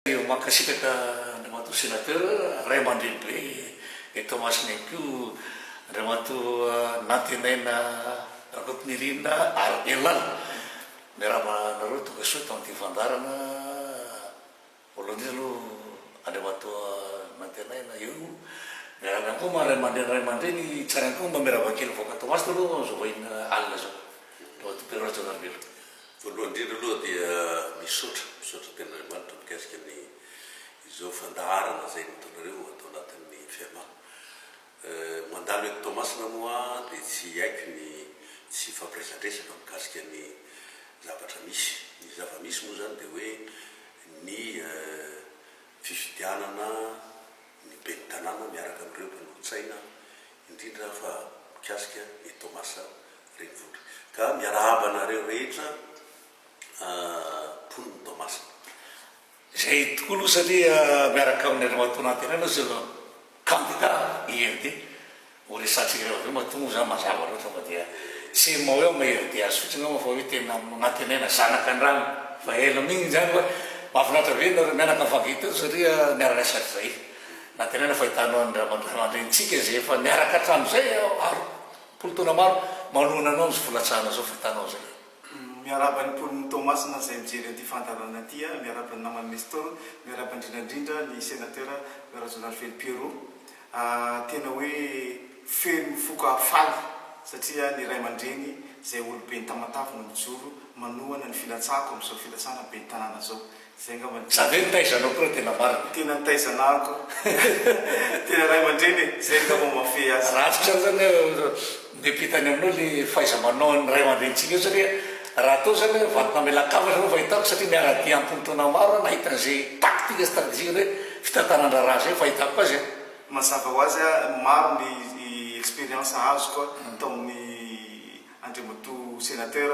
Makasitaka andriamato sénateur ray aman-dreny be Tomasina ko andriamato natenaina rakotnirina ary elala miaramanareo tonga soa tamin'ity fandarana voalohany aloha andriamato natenaina io miarana koa maray aman-dreny tsara koa mba miaravakely voaka Tomasina aloha zovaina alina zao andriamato perora jonarvelo voalohany indrindra aloha dia misaotra tena andriamanitra mikasika ny izao fandaharana zay nataonareo atao anatin'ny fiamana mandalo eto Tomasina moa dia tsy haiko ny tsy fampiresadresaka mikasika ny zavatra misy ny zava-misy moa zany dia hoe ny fifidianana ny ben'ny tanàna miaraka amin'ireo mpanolontsaina indrindra fa mikasika ny Tomasa renivohitra ka miarahabanareo rehetra poniny Tomasina zay tokoa aloha satria miaraka amin'ny andriamato natenaina zay kandida IRD ho resatsika reo aveo mahatonga zany mazava loatra fa dia tsy mao eo ma IRD azy fotsiny ao fa hoe tena natenaina zanaka andrano fa ela migny zany hoe mahafinaritra be nareo mianaka fagita eo satria miara-resaky zay natenaina fahitanao andriamandramandraintsika zay efa miaraka hatramin'izay polo taona maro manohana anao zy volatsahana zao fahitanao zay miarabany poniny Tomasina zay mijery ty fandarana ty miarabany namany Nestor miarabany indrindrandrindra ny sénateur Rajonal Felpiero tena hoe feno foka faly satria ny ray aman-dreny zay olobe ny Tamatavy no mijoro manohana ny filatsako am'izao filatsana be ny tanàna zao zay angamba sady hoe nitaizanao koa tena marina tena nitaizanako tena ray aman-dreny zay angamba mafe azy ratsy zany mipitany aminao ny fahaiza-manao ny ray aman-drenitsika io satria raha atao zany vatona melakava zany fahitako satria miara-ty ampony taona maro nahitan'izay taktika stratégique hoe fitantanandraraha zay fahitako azy mazava ho azy maro ny expérience azoko tamin'ny andriamato sénateur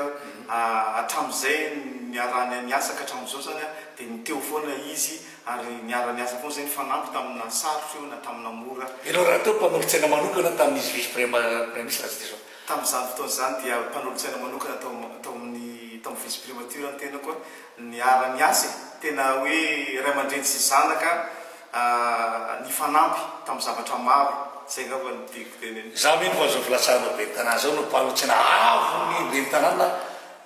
hatramin'izay niarany niasaka hatramin'izao zany dia niteo foana izy ary niara-niasa foana zay ny fanampy tamina sarotro eo na tamina mora ianao raha teo mpanolotsaina manokana tamin'izy vice préministre tsy tezao tamin'izany fotoana zany dia mpanolotsaina manokana tamin'ny vice primature ny tena koa niara-niasa tena hoe ray aman-dreny sy zanaka ny fanampy tamin'ny zavatra maro zay ngamba nitiko teneny za mino fa zao filatsahana be ny tanàna zao no mpanotsina avo ny be ny tanàna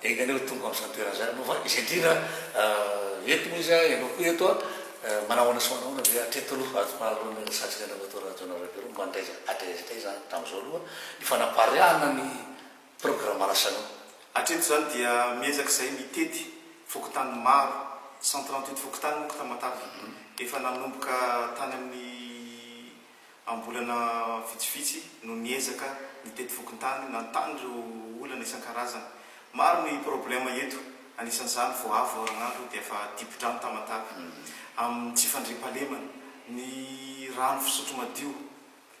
enganeo tonga amin'izany toerana zany no fa izy indrindra eto moa izy ianao koa eto manahoana sy manahoana dia atreto aloha azomahalony resatsika andriamatora jonarevelo mandreza atrezataiza tamin'izao aloha ny fanapariahana ny programme rasanao atreto zany dia miezaka zay mitety fokotany maro 138 fokotany moa Tamatavy efa nanomboka tany amin'ny ambolana vitsivitsy no niezaka nitety fokotany nantandro olana isan-karazana maro ny problème eto anisan'izany voavo oranandro dia efa dipodrano Tamatavy amin'ny tsy fandriam-pahalemana ny rano fisotro madio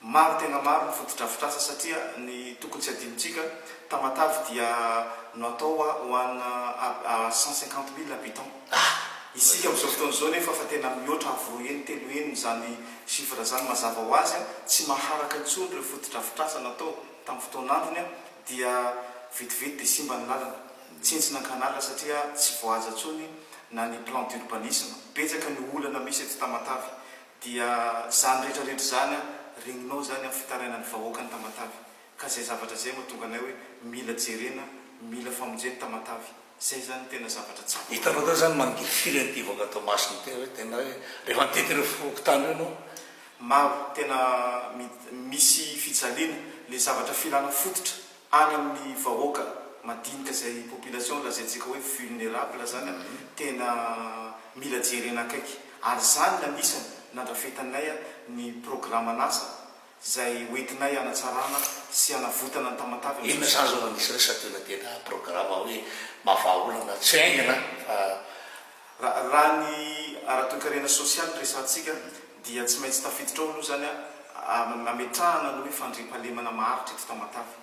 maro tena maro ny fotodrafitrasa satria ny tokony tsy adinontsika Tamatavy dia natao ho ana 150 000 habitants isika amin'izao fotoana zao nefa fa tena mihoatra avoeny telo eny zany chiffre zany mazava ho azy tsy maharaka intsony ireo fotodrafitrasa natao tamin'ny fotoanandrony dia vetivety dia simba ny lalana tsentsina kanala satria tsy voaza intsony na ny plan d'urbanisme betsaka ny olana misy eto Tamatavy dia zany rehetrarehetra zany regninao zany amin'ny fitaraina ny vahoaka ny Tamatavy ka zay zavatra zay mahatonga anay hoe mila jerena mila famonjeny Tamatavy zay zany tena zavatra tsara hitanao tao zany mangifiry an'ity voaka Tomasina ty hoe tena hoe rehefa nitety reo fokotany io anao maro tena misy fijaliana le zavatra filana fototra any amin'ny vahoaka madinika zay population lazaintsika hoe vulnérable zany tena mila jerena akaiky ary zany nanisany nandrafetanay ny programme anasa zay hoentinay anatsarana sy anavotana ny Tamatavy ina zany zao nanisy resatena tena programme hoe mavaolana tsy aingana raha ny ara-toekarena sosialy resantsika dia tsy maintsy tafiditra ao aloha zany ametrahana no hoe fandriam-pahalemana maharitra eto Tamatavy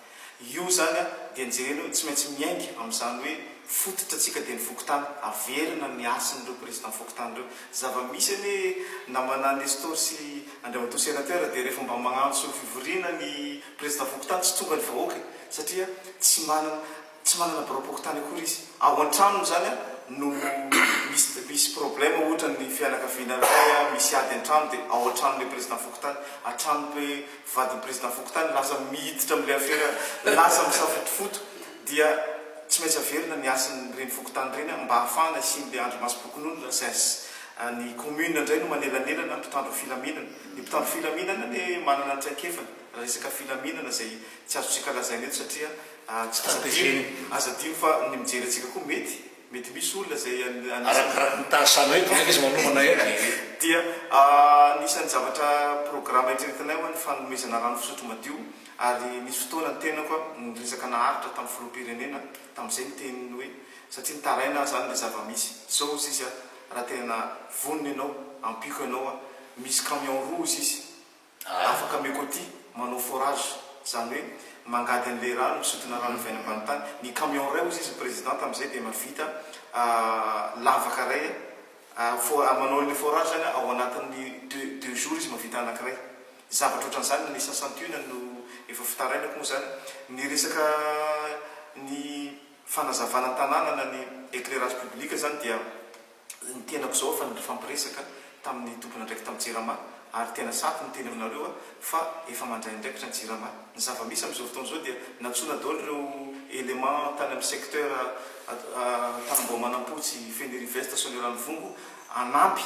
io zany dia nijerena hoe tsy maintsy miainga amin'izany hoe fototra atsika dia ny fokotany averina ny asin'ireo président fokotany ireo zava-misy any namana Nestor sy andriamato sénateur dia rehefa mba magnano sy fivoriana ny président fokotany tsy tonga ny vahoaka satria tsy manana baropokotany akory izy ao an-tranony zany no misy problème ohatra ny fianakaviana ray misy ady an-trano dia ao an-tranon'le président Fokotany an-tranobe vadin'ny président Fokotany lasa miditra amin'le affaire lasa misafotofoto dia tsy maintsy averina ny asan'ny reny Fokotany reny mba ahafahana isin'le andro masom-pokon'olona zay ny commune indray no manelanelana ny mpitandro filaminana ny mpitandro filaminana le manana ny traikefana resaka filaminana zay tsy azotsika lazaina eto satria azadino fa ny mijery atsika koa mety misy olona zay arakaraky mitasana hoe tonga izy manomana eny dia nisan'ny zavatra programme entretinay hoa ny fanomezana rano fisotro madio ary nisy fotoana ny tena koa nyresaka naharitra tamin'ny filoham-pirenena tamin'izay ny teniny hoe satria nitaraina zany le zava-misy zao izy izy raha tena voniny ianao ampiko ianao misy camion rouge izy afaka mekôty manao forage zany hoe mangady an'le rano misotona rano vaina ambany tany ny camion ray ozy izy président tamin'izay dia mavita lavaka ray manao le forage zany ao anatin'ny 2 jours izy mavita anankiray zavatra ohatran'izany ny sasantiona no efa fitarainako moa zany ny resaka ny fanazavana tanàna na ny éclairage public zany dia ny tenako zao fa fampiresaka tamin'ny tompona ndraiky tamin'ny Jirama ary tena saty ny teny aminareo fa efa mandray ndraikitra ny Jirama ny zava-misy amin'izao fotoana zao dia natsona daholo ireo élément tany amin'ny secteur tanambao manampotsy Fenerive station rano vongo anampy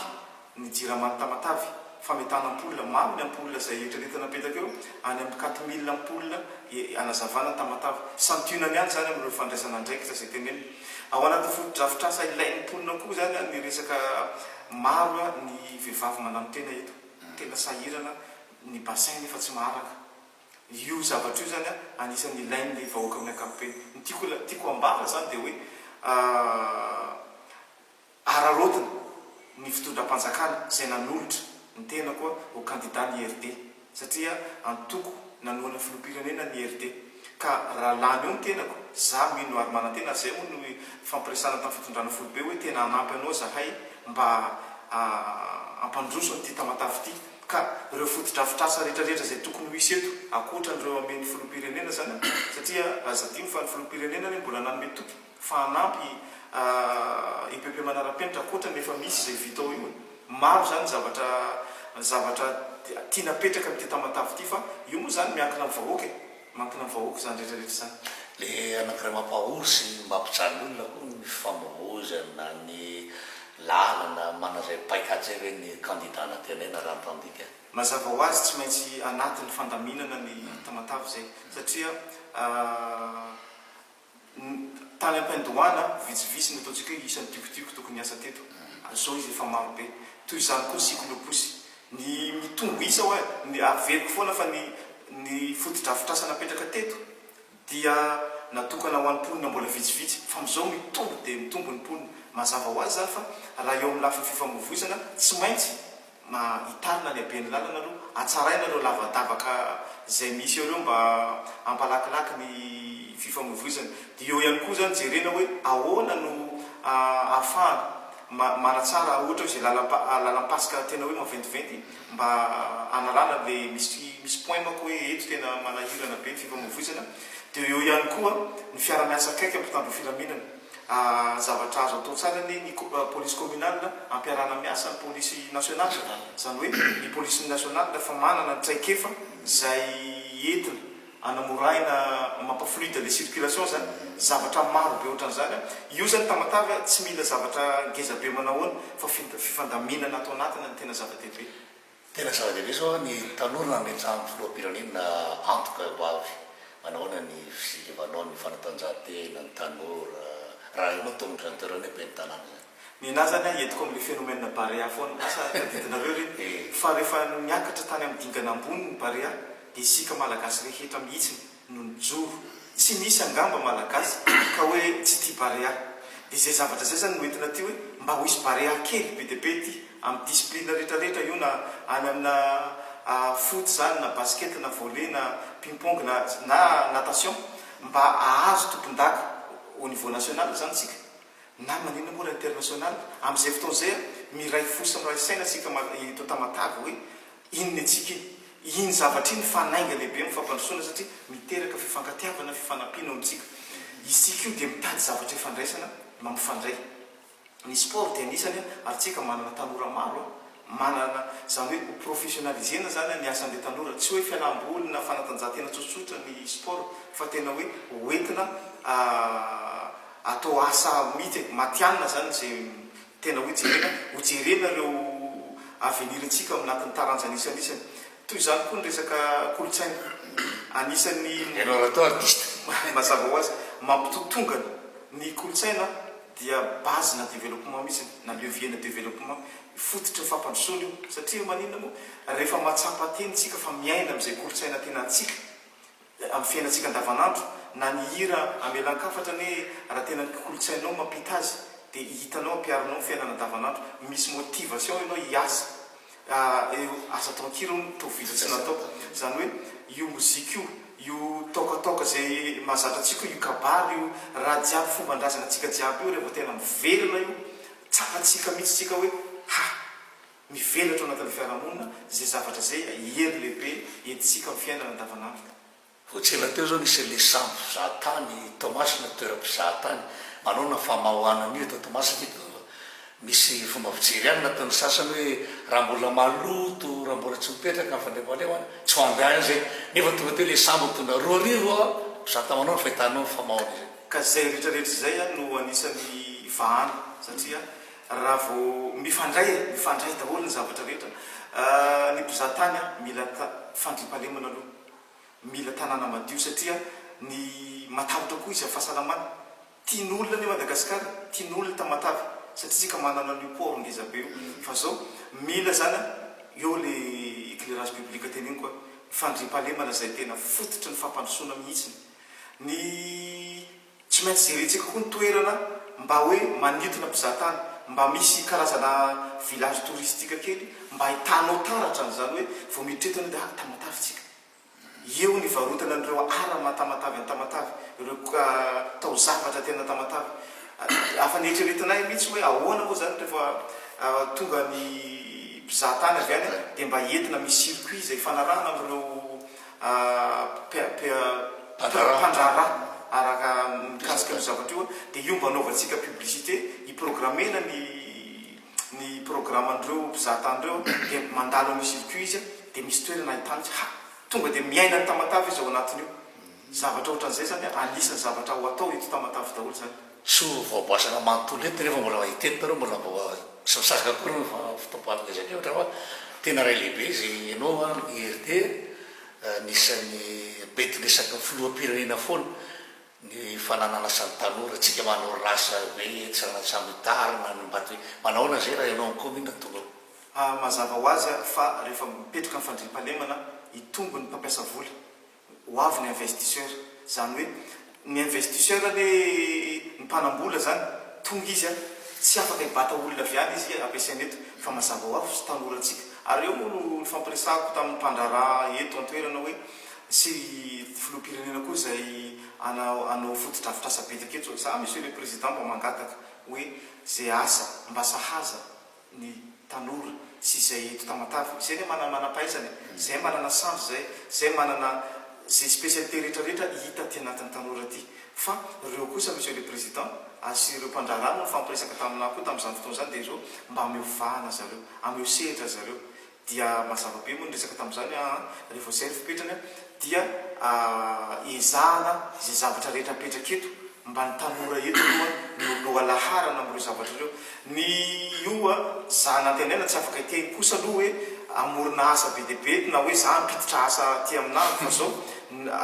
ny Jirama ny Tamatavy fametana ampoule maro ny ampoule zay etreretina apetaka eo any amin'ny 4000 ampoule anazavana ny Tamatavy santionany ihany zany amin'ireo fandraisana ndraikitra zay teneny ao anaty fotodrafitrasa ilain'ny mponina koa zany ny resaka maro ny vehivavy manano tena eto tena sahirana ny bassin nefa tsy maharaka io zavatra io zany anisan'ny ilain'le vahoaka amin'ny ankapobeny tiako ambara zany dia hoe ararotiny ny fitondram-panjakana zay nanolotra ny tena koa ho candidat ny RD satria antoko nanoana filoham-pirenena ny RD ka raha lany eo ny tenako za mino ary manantena zay moa no fampiresana tamin'ny fitondrana folobe hoe tena anampy anao zahay mba ampandroso nyty Tamatavy ty ka ireo fotodrafitrasa rehetrarehetra zay tokony misy eto akoatran'ireo amen'ny filoham-pirenena zany satria azadino fa ny filoham-pirenena ny mbola nanome toky fa anampy IPP manara-penitra akoatra nefa misy zay vitao io maro zany zavatra tianapetraka amin'ty Tamatavy ty fa io moa zany miankina amin'ny vahoaka mankina amin'ny vahoaka zany rehetrarehetra zany le anankiray mampahory sy mampijaly olona koa ny famohozana ny lalana manazay paikatse hoe ny candidat na tenena raha mpandika mazava ho azy tsy maintsy anatin'ny fandaminana ny Tamatavy zay satria tany am-paindohana vitsivitsy ny ataontsika hoe isan'ny tiokotiko tokony hiasa teto zao izy efa maro be toy izany koa sikloposy ny mitombo isa hoe ny averiko foana fa ny fotodrafitrasa napetraka teto dia natokana ho an'ny mponina mbola vitsivitsy fa mizao mitombo dia mitombo ny mponina mazava ho azy zany fa raha eo amin'ny lafiny fifamoivoizana tsy maintsy hitarina ny aben'ny lalana aloha atsaraina reo lavadavaka zay misy eo reo mba ampalakilaky ny fifamoivoizana dia eo ihany koa zany jerena hoe ahoana no ahafahana manatsara ohatra hoe zay lalampasika tena hoe maventiventy mba analana le misy point mako hoe eto tena manahirana be ny fifamoivoizana dia eo ihany koa ny fiara-miasa akaiky ampitandro filaminana zavatra azo atao tsara ny police communale ampiarana miasa ny police nationale zany hoe ny police nationale fa manana ny traikefa zay entina anamoraina mampafluide le circulation zany zavatra maro be ohatran'izany io zany Tamatavy tsy mila zavatra ngeza be manahoana fa fifandaminana atao anatiny ny tena zava-dehibe tena zava-dehibe zao ny tanorona metsamin'ny filoham-pirenena antoka hoavy manahoana ny filevanao ny fanatanjahantena ny tanora raha io moa tomotraterone be ny tanàna zany ny na zany entiko amin'le phénomène barea foana asa tadidinareo reny fa rehefa miakatra tany amin'ny dingana ambony ny barea dia isika malagasy rehetra mihitsy no nijoro tsy nisy angamba malagasy ka hoe tsy tia barea dia zay zavatra zay zany noentina ty hoe mba ho isy barea kely be dia be ty amin'ny discipline rehetrarehetra io na any amina foot zany na basket na volley na ping-pong na natation mba ahazo tompon-daka au niveau national zany tsika na manina moa raha international amin'izay fotoana zay miray fosa miray saina tsika to Tamatavy hoe inony atsika iny zavatra iny fanainga lehibe mifampandrosoana satria miteraka fifankatiavana fifanampiana amintsika isika io dia mitady zavatra ifandraisana mampifandray ny sport dia anisany ary tsika manana tanora maro manana zany hoe professionnalisena zany ny asan'le tanora tsy hoe fialam-bolina fanatanjahantena tsotsotra ny sport fa tena hoe hoentina atao asa mity matianina zany zay tena hojerena reo avenirantsika anatin'ny taranjany isanisany toy izany koa ny resaka kolotsaina anisan'ny ianao atao artiste mazava ho azy mampitotongana ny kolotsaina dia base na développement mihitsy na levier na développement fototra fampandrosoana io satria maninona moa rehefa matsapa tenitsika fa miaina amin'izay kolotsaina tena antsika amin'ny fiainantsika andavanandro na ny hira amelan-kafatra ny hoe raha tena kolotsainao mampita azy dia hitanao ampiarinao fiainana andavanandro misy motivation ianao hiasa asa tankiro tovita tsy natao zany hoe io mozika io tokatoka zay mahazatra atsika io kabary io raha jiaby fomban-drazana atsika jiaby io rehefa tena mivelona io tsaratsika mihitsy tsika hoe mivelatra anatin'ny fiarahamonina zay zavatra zay hery lehibe entitsika amin'ny fiainana andavanandro voatsela teo zao nisy le sambo mpizahatany tomasy na toeram-pizahatany manao na famahoanan'io atao tomasy tika misy fomba fijery any nataon'ny sasany hoe raha mbola maloto raha mbola tsy mipetraka nyfandremaleoany tsy hoambiany zay nefa tonga teo le sambo tona roa arivo mpizahata manao ny fahitanao ny famahoana izay ka zay rehetrarehetra zay no anisan'ny vahana satria raha vo mifandray daholo ny zavatra rehetra ny mpizahatany mila fandrimpalemana aloha mila tanàna madio satria ny matavitra koa izy fahasalamana tian'olona ny Madagasikara tian'olona tamatavy satria tsika manana ny port ngezabe io fa zao mila zany eo le éclairage public teny iny koa fandrimpalemana zay tena fototra ny fampandrosoana mihitsiny ny tsy maintsy jerentsika koa ny toerana mba hoe manintona mpizahatany mba misy karazana village touristique kely mba hitanao taratra zany hoe vo miditretana dia tamatavy eo ny varotana an'ireo ara-matamatavy any tamatavy ireo tao zavatra tena tamatavy afa nieritreretinay mihitsy hoe ahoana moa zany rehefa tonga ny mpizahatany avy any dia mba entina misy circuit zay fanarahana amin'ireo mpandrara araka mikasika ny zavatra io dia io mba anaovantsika publicité hiprogrammena ny programme-andreo mpizahatany reo dia mandalo amin'ny circuit izy dia misy toerana ahitany tonga dia miaina ny tamatavy izy ao anatin'io zavatra ohatran'izay zany anisany zavatra ho atao eto tamatavy daholo zany so vaoboasana manontolety rehefa mbola mahitety tareo mbola sy misasaka kory ny fitoampoanina zany ohatra fa tena ray lehibe zay ianao hery nisan'ny betilesaky ny filohampirenena foana ny fananana sany tanora tsika manao rasa hoe tsanasambitarina ny mbaty hoe manaona zay raha ianao koa mihina tonga mazava ho azy fa rehefa mipetraka ny fandrimpalemana hitombo ny mpampiasa vola ho avy ny investisseur zany hoe ny investisseur le ny mpanambola zany tonga izy tsy afaka hibata olona avy any izy ampiasaina eto fa mazava ho avy sy tanoratsika ary eo no ny fampiresahako tamin'ny mpandrara eto antoerana hoe sy filohampirenena koa zay anao fotodrafitra asa betaka eto za monsieur le président mba mangataka hoe zay asa mba sahaza ny tanora sy zay eto tamatavy zay ne manamanampaizany zay manana sanjo zay manana zay spécialité rehetrarehetra hita ty anatin'ny tanora ty fa reo kosa monsieur le président asy ireo mpandrarano ny fampiresaka taminah koa tamin'izany fotoana zany dia zao mba ameovahana zareo ameo sehitra zareo dia mazavabe moa nyresaka tamin'izany rehefa zay fipetrany dia ezahana zay zavatra rehetra mipetraka eto mba ny tanora eto aloha no alaharana am'ireo zavatra reo ny ioa za nantenaina tsy afaka hiteny kosa aloha hoe amorona asa be deabe na hoe za mpiditra asa ty aminahy fa zao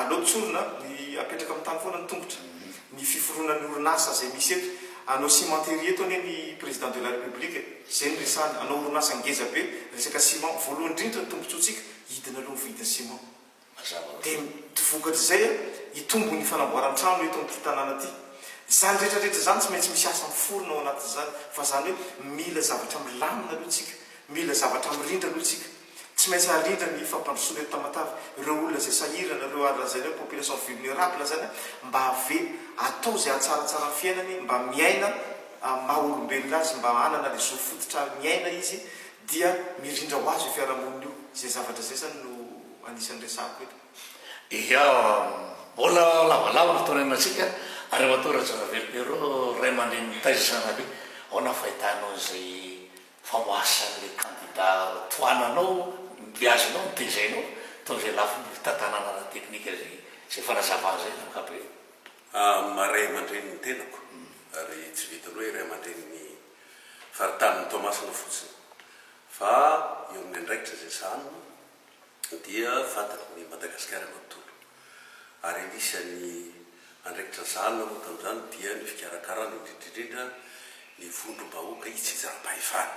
aloha tsorona ny apetraka amin'ny tany foana ny tongotra ny fiforoana ny orinasa zay misy eto anao cimenterie eto ane ny président de la république zay ny resany anao orinasa ngeza be resaka ciment voalohany indrindra ny tombontsotsika hidina aloha mividiny ciment dia vokatra zay hitombo ny fanamboaran-trano eto amin'ity tanàna ty zany rehetrarehetra zany tsy maintsy misy asa miforona ao anatin'izany fa zany hoe mila zavatra milamina aloha tsika mila zavatra mirindra aloha tsika tsy maintsy arindra ny fampandrosoana eto tamatavy ireo olona zay sahirana ireo arazany hoe population vulnérable zany mba ave atao zay atsaratsara ny fiainany mba miaina maha-olombelona azy mba anana le zo fototra miaina izy dia mirindra ho azy io fiarahamonina io zay zavatra zay zany no anisan'ny resako eto ia mbola lavalava fotoana inatsika ary matora jaravelopero ray aman-dreny taizasanabe aona fahitanao zay famoasan'le kandida toananao mpiazonao mitezainao taozay lafiny tantanana teknika zay fanazava zay nakabe maray aman-dreny ny tenako ary tsy vitany hoe ray aman-dreny ny faritanyny tomasina fotsiny fa eo amin'ny andraikitra zay sahanina dia fantany ny madagasikara manontolo ary anisan'ny andraikitra sahanina moa tam'izany dia ny fikarakarana indrindrindrindra ny vondrom-bahoaka itsijara-pahefana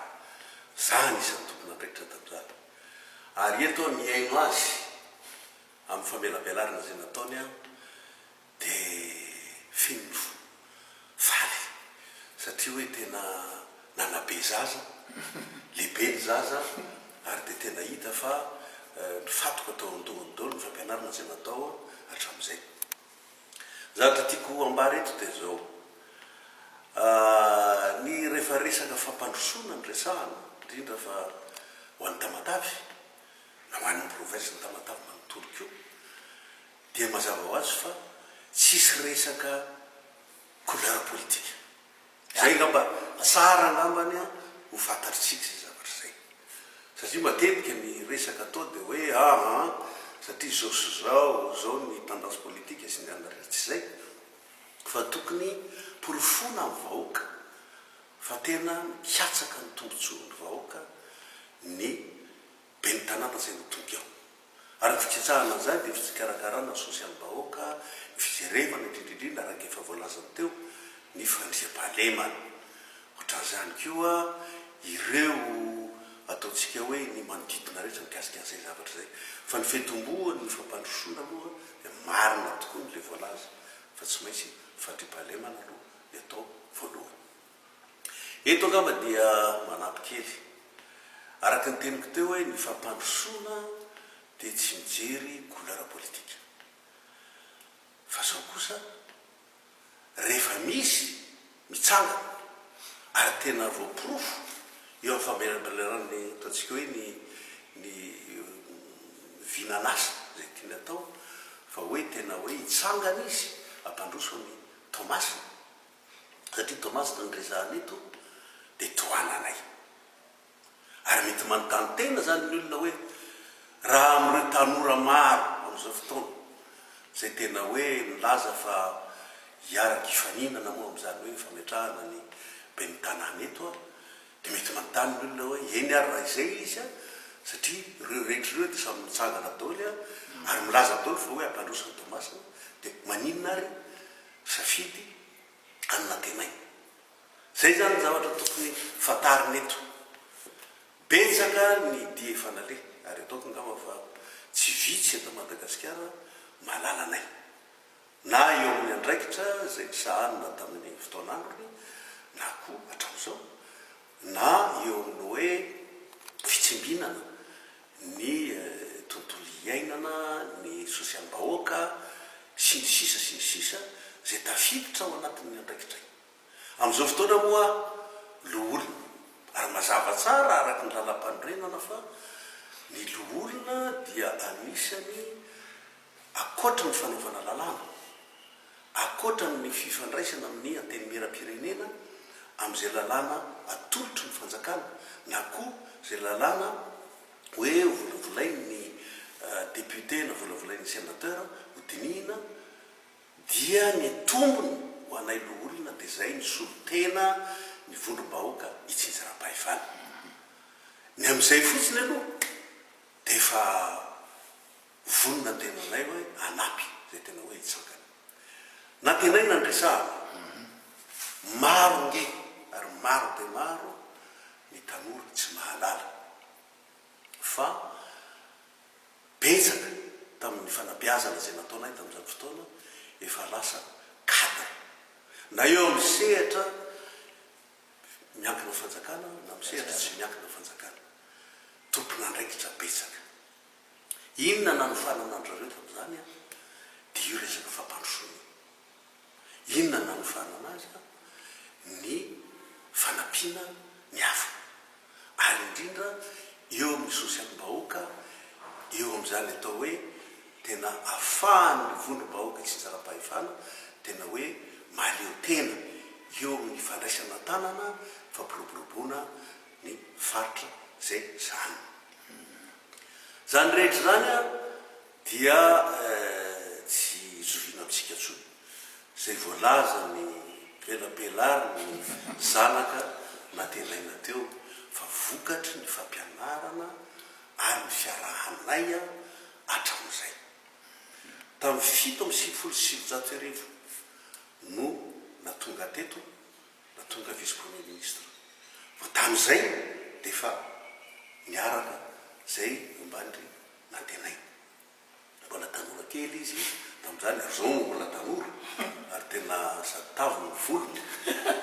za anisan'ny tompony andraikitra tam'izany ary eto miaino azy amin'ny famelabelarina zay nataony a de feno faly satria hoe tena nanabe zaza lehibe ny zaza ary de tena hita fa ny fatoko atao andohondolo ny fampianarana zay natao hatram'izay zavatra tiako ambary eto de zao ny rehefa resaka fampandrosona ny resahana indrindra fa ho an'ny Tamatavy na ho an'ny province ny Tamatavy manontolo keo dia mazava ho azy fa tsisy resaka couleur politika zay ngamba tsara ngambany a ho fantatritsika zay zavatra zay satria matetika ny resaka atao de hoe satria zao sy zao ny tendance politique sy ny anaretsy zay fa tokony porofona amin'ny vahoaka fa tena hiatsaka ny tombontsoan'ny vahoaka ny be ny tanàna zay notonga ao ary ny fitsitsahana zay de fitsikarakarana sosialy vahoaka ny fijerevana indrindrindrindra araka efa voalazany teo ny fandriam-pahalemana ohatran'izany koa ireo ataotsika hoe ny manodidina rehetra mikasika an'izay zavatra zay fa ny fetomboany ny fampandrosoana aloha de marina tokoa ny le voalaza fa tsy maintsy fandriam-pahalemana aloha ny atao voalohany eto angamba dia manampy kely araka ny teniko teo hoe ny fampandrosoana de tsy mijery couleur politika fa zao kosa rehefa misy mitsangana ary tena voapirofo eo amin'ny famelabelarany ataotsika hoe ny vinanasa zay tiany atao fa hoe tena hoe hitsangana izy ampandroso ny Tomasina satria Tomasina ny resahana eto de toananay ary mety manontany tena zany ny olona hoe raha am'ireo tanora maro am'izao fotoana zay tena hoe milaza fa hiaraky ifaninana moa am'izany hoe fametrahana ny be ny tanàna eto a de mety manontany ny olona hoe eny ary raha izay izy a satria reo rehetra reo de samy mitsangana daoly a ary milaza daoly fa hoe ampandrosany Tomasina de maninona ary safidy anina tenay zay zany zavatra tokony fantariny eto betsaka ny die fanale ary ataoko ngamba fa tsy vitsy eto Madagasikara malalanay na eo amin'ny andraikitra zay sahanina tamin'ny fotoan'androny na koa hatram'izao na eo amin'ny hoe fitsimbinana ny tontolo iainana ny sosialim-bahoaka sy ny sisa zay tafiditra ao anatin'ny andraikitra am'izao fotoana moa loholona ary mazava tsara araky ny lalam-panorenana fa ny loholona dia anisany akoatra ny fanaovana lalàna akoatra ny fifandraisana amin'ny anteny miram-pirenena am'izay lalàna atolotry ny fanjakana na koa zay lalàna hoe volavolainy ny député na volavolainy sénateur ho dinihina dia ny tombony ho anay loholona de zay ny solotena ny vondrom-bahoaka itsijara-pahefana ny am'izay fotsiny aloha de fa vonona tenanay hoe anampy zay tena hoe hitsangana na tenay nandresahana maro nge ary maro de maro ny tanora tsy mahalala fa betsaka tamin'ny fanabeazana zay nataonay tam'izany fotoana efa lasa cadre na eo amin'ny sehatra miankina fanjakana na misehatra tsy miankina fanjakana tompona andraikitra betsaka inona nanofananandrareo tam'izany a de io resaka fampandrosoana inona nanofanana azy a ny fanampiana ny hafa ary indrindra eo amin'ny sosialim-bahoaka eo am'izany atao hoe tena afahan'ny vondrom-bahoaka itsijara-pahefana tena hoe maleo tena eo amin'ny fandraisana tanana fampiroboroboana ny faritra zay zany. Zany rehetra zany a dia tsy zoviana amitsika tsony zay voalaza ny pelapelary ny zanaka natenaina teo fa vokatry ny fampianarana ary ny fiarahanay a hatramin'izay. Tamin'ny 7 no natonga teto, natonga vice premier ministre. Fa tamin'izay de fa niaraka zay ombandry natenay. Mbola tanora kely izy tamin'izany ary zao mbola tanora ary tena satavy ny volony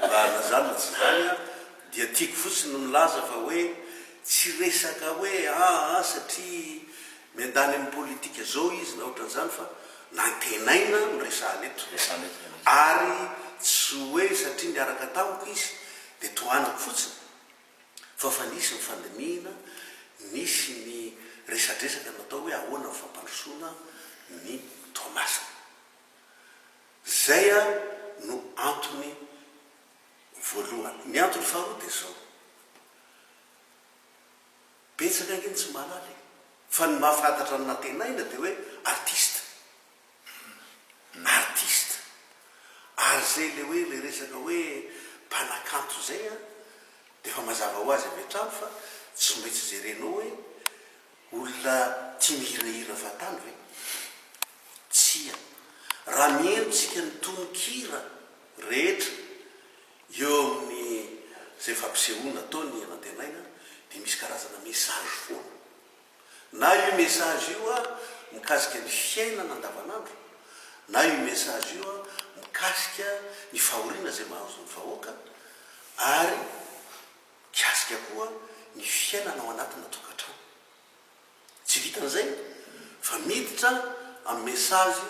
fa nazany tsy zany a dia tiako fotsiny milaza fa hoe tsy resaka hoe satria miandany amin'ny politika zao izy na ohatran'izany fa nantenaina miresahany eto ary tsy hoe satria niaraka tamiko izy de toanako fotsiny fa fa nisy ny fandinihana, nisy ny resadresaka natao hoe ahoana ny fampandrosoana ny Tomasa. Zay a no antony voalohany. Ny antony faharoa de zao, betsaka angeny tsy mahalala fa ny mahafantatra ny natenaina de hoe artiste ary zay le hoe le resaka hoe mpanakanto zay a de fa mazava ho azy avy hatrano fa tsy maintsy jerenao hoe olona tia mihirahira vatany ve tsia raha mienotsika ny tononkira rehetra eo amin'ny zay fampisehoana ataony natenaina de misy karazana message foana na io message io a mikasika ny fiainana andavanandro na io message io a mikasika ny fahoriana zay mahazo ny vahoaka ary kasika koa ny fiainana ao anatina tokantrano. Tsy vitan'izay fa miditra amin'ny message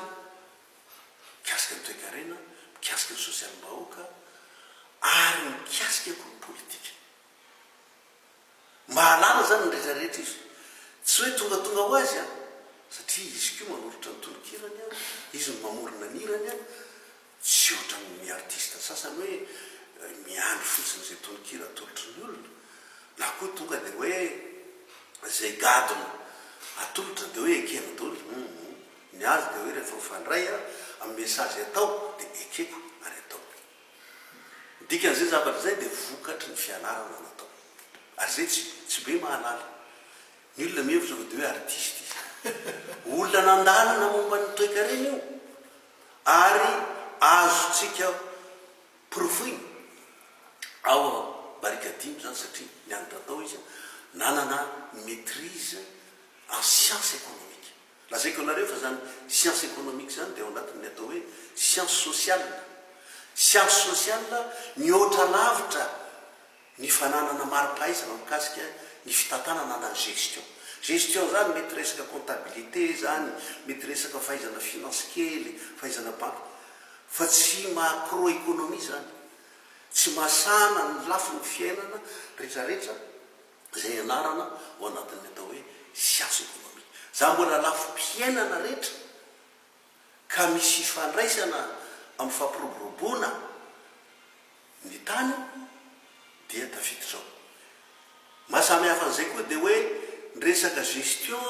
mikasika ny toe-karena, mikasika ny sosialim-bahoaka ary mikasika koa ny politika. Mahalala zany ny rehetrarehetra izy tsy hoe tonga ho azy a satria izy ko manoritra ny tononkirany a izy no mamorona nirany a tsy ohatra ny artiste sasany hoe miandry fotsiny zay tononkira atolotry ny olona na koa tonga de hoe zay gadona atolotra de hoe ekena daholo ny azy de hoe rehefa mifandray a amin'ny message atao de ekeko ary atao. Dikan'izay zavatra zay de vokatry ny fianarana natao ary zay tsy be mahalala. Ny olona mihevitra de hoe artiste izy olona nandalana momba ny toe-karena io ary azotsika profoiny ao barikadimy zany satria nianatra tao izy nanana maîtrise en science économique. Lazaiko anareo fa zany science économique zany de ao anatin'ny atao hoe science sociale. Science sociale mihoatra lavitra ny fananana mari-pahaizana mikasika ny fitantanana na gestion. Gestion zany mety resaka comptabilité zany, mety resaka fahaizana finance kely, fahaizana banque, fa tsy macroéconomie zany, tsy masana ny lafo ny fiainana rehetrarehetra zay anarana ao anatin'ny atao hoe science économique. Za mbola lafo mpiainana rehetra ka misy fandraisana amin'ny fampiroboroboana ny tany dia tafiditra zao. Mahasamy hafa an'izay koa de hoe ny resaka gestion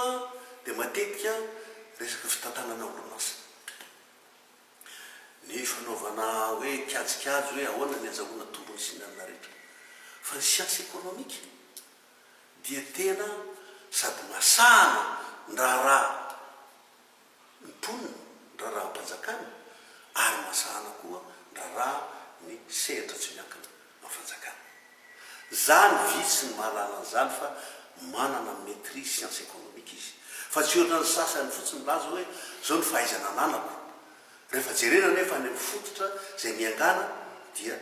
de matetika resaka fitantanana orinasa, ny fanaovana hoe kajikajy hoe ahoana ny azahoana tombony sy ny amina rehetra. Fa ny science économique dia tena sady masana ndraraha mponina, ndraraha mpanjakana ary masana koa ndraraha ny sehatra tsy miankina amin'ny fanjakana. Zany vitsy ny mahalala an'izany fa manana maîtrise science économique izy. Fa tsy ohatra ny sasany fotsiny milaza hoe zao ny fahaizana ananako. Rehefa jerena nefa any amin'ny fototra zay miangana dia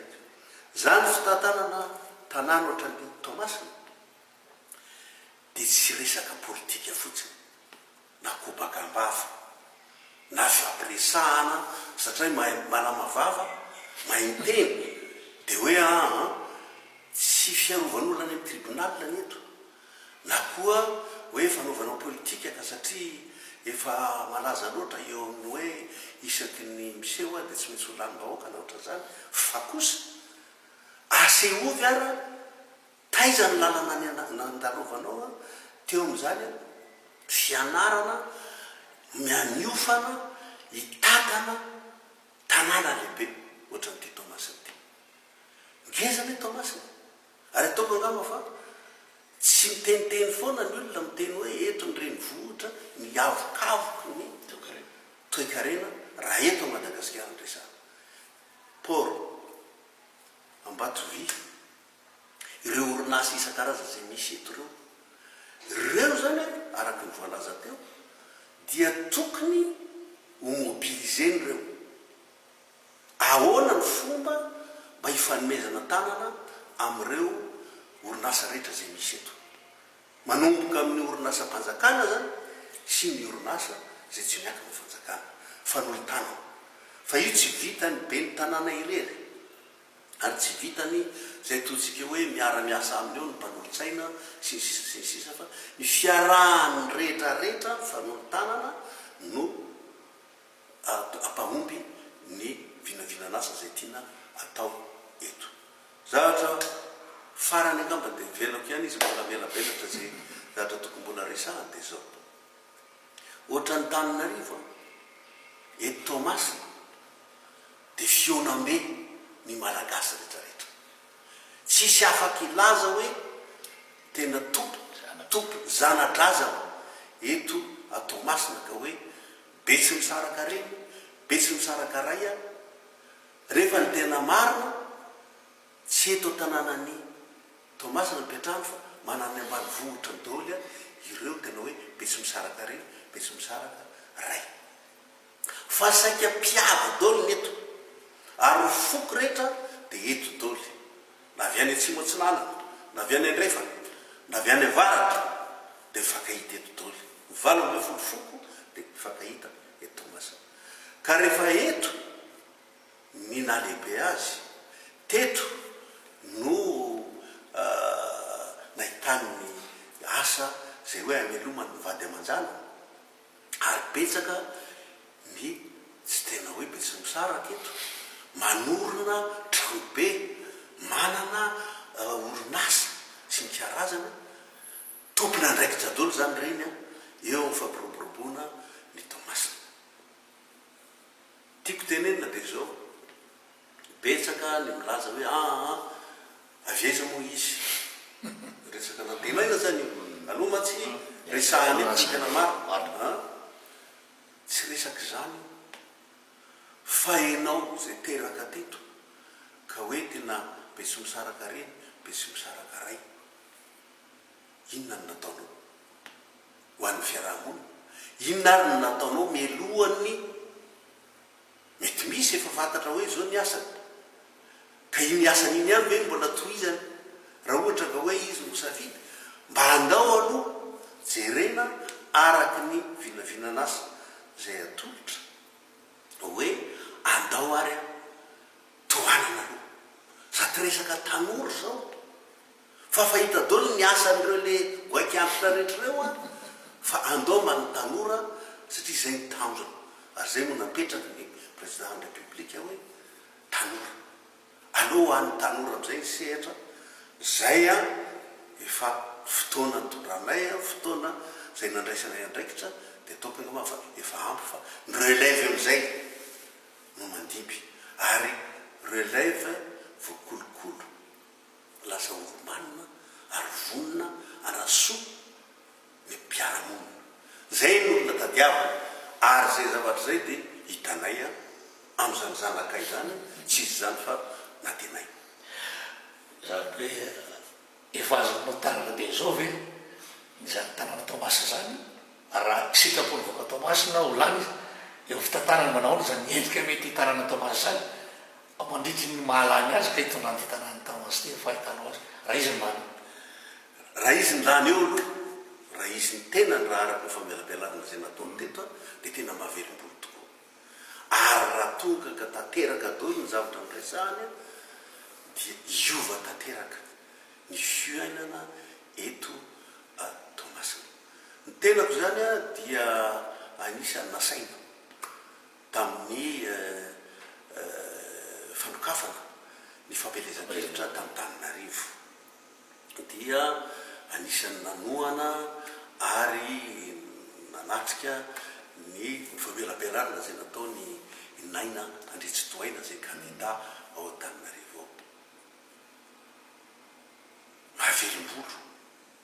zany fitantanana tanàna ohatra ny Tomasina dia tsy resaka politika fotsiny na kobakambava na fampiresahana satria malamavava mahinteny dia hoe tsy fiarovan'olona any amin'ny tribunal ny eto na koa hoe fanaovana politika ka satria efa malaza loatra eo amin'ny hoe isaky ny miseho dia tsy maintsy ho lanim-bahoaka na ohatra zany fa kosa aseovy ara taizany lalana nandarovanao a teo am'izany a fianarana mianiofana hitatana tanàna lehibe ohatra nyity Tomasiny ty ngezany hoe Tomasiny ary ataoko angamba fa tsy miteniteny foana ny olona miteny hoe eto ny renivohitra ny avokavoky ny toe-karena raha eto a Madagasikara ndresana por Ambatovy ireo orinasa isan-karaza zay misy eto ireo zany araky ny voalaza teo dia tokony homobilizeny reo ahoana ny fomba mba hifanomezana tanana am'ireo orinasa rehetra zay misy eto manomboka amin'ny orinasa mpanjakana zany sy ny orinasa zay tsy miaka ny fanjakana fanolitana fa io tsy vitany be ny tanàna irery ary tsy vitany zay totsika hoe miara-miasa amin'eo ny mpanolo-tsaina sy ny sisa sy ny sisa fa ny fiarahany rehetrarehetra fanolo-tanana no ampahomby ny vinavinanasa zay tiana atao eto zavatra farany angamba de velako ihany izy mbola melabelatra zay zavatra tokony mbola resahany de zao ohatra ny Tananarivo eto Tomasina de fionambe ny malagasy rehetrarehetra tsisy afaky ilaza hoe tena tompo zana-draza eto a Tomasina ka hoe betsy misaraka reny betsy misaraka ray a rehefa ny tena marina tsy eto tanànany Tomasina mipetrahany fa manany ambanivohitra ny daoly a ireo tena hoe betsy misaraka reny betsy misaraka ray fa saika mpiava daoly ny eto ary foko rehetra de eto daoly na avy any atsimo atsinanana na avy any andrefana na avy any avaratra de fakahita eto daoly valo ambe folofoko de fakahita eto Tomasina ka rehefa eto ny nalehibe azy teto no nahitany asa zay hoe amelomany mivady aman-jana ary betsaka ny tsy tena hoe betsy misaraka eto manorona tranobe manana orinasa sy ny karazana tompony andraiki jadolo zany reny a eo ny fampiroboroboana ny Tomasina tiako tenenina de zao betsaka ny milaza hoe aveza moa izy resaka natenaina zany aloma tsy resahany ety tsy tena maro tsy resaky zany fa enao zay teraka teto ka hoe tena betsy misaraka reny betsy misaraka ray inona ny nataonao ho an'ny fiarahamonina inona ary ny nataonao mialohan'ny mety misy efa fantatra hoe zao ny asany ka iny asany iny ihany hoe mbola tohizany raha ohatra ka hoe izy mosafidy mba andao aloha jerena araky ny vinavinanasa zay atolotra hoe andao ary a tohanana aloha sady resaka tanora zao fa fahita daoly ny asan'ireo le goaikampina rehetrareo a fa andao many tanora satria zay ny tanjona ary zay moa napetraky ny président ny république hoe tanora aloha any tanora am'izay ny sehatra zay a efa fotoana tondranay a fotoana zay nandraisanay andraikitra de ataoko angamba fa efa ampy fa ny relève am'izay no mandimby ary relève voakolokolo lasa oromanina ary vonina anasoa ny mpiaramonina zay ny olona tadiavana ary zay zavatra zay de hitanay a am'izany zanakay zany tsy izy zany fa natenay zany hoe efa azonao tanana be zao ve zany tanana Tomasina zany raha sitrapony voaka Tomasina ho lany eo fitantanany manao zany endrika mety tanana Tomasina zany mandritry ny mahalany azy ka hitondrany ty tanana Tomasina ty fahitanao azy raha izy ny lany raha izy ny lany eo aloha raha izy ny tena ny raha araky ny famelabelana zay nataony teto de tena mahaverim-bolo tokoa ary raha tonga ka tanteraka daoly ny zavatra nyresahany dia iova tanteraka ny fiainana eto Tomasina ny tenako zany a dia anisany nasaina tamin'ny fanokafana ny fampelezan-kevitra tamin'Antananarivo dia anisan'ny nanoana ary nanatrika ny famelam-piararana zay nataony Naina Andritsitoaina zay kandida ao Antananarivo ao. Mahavelom-bolo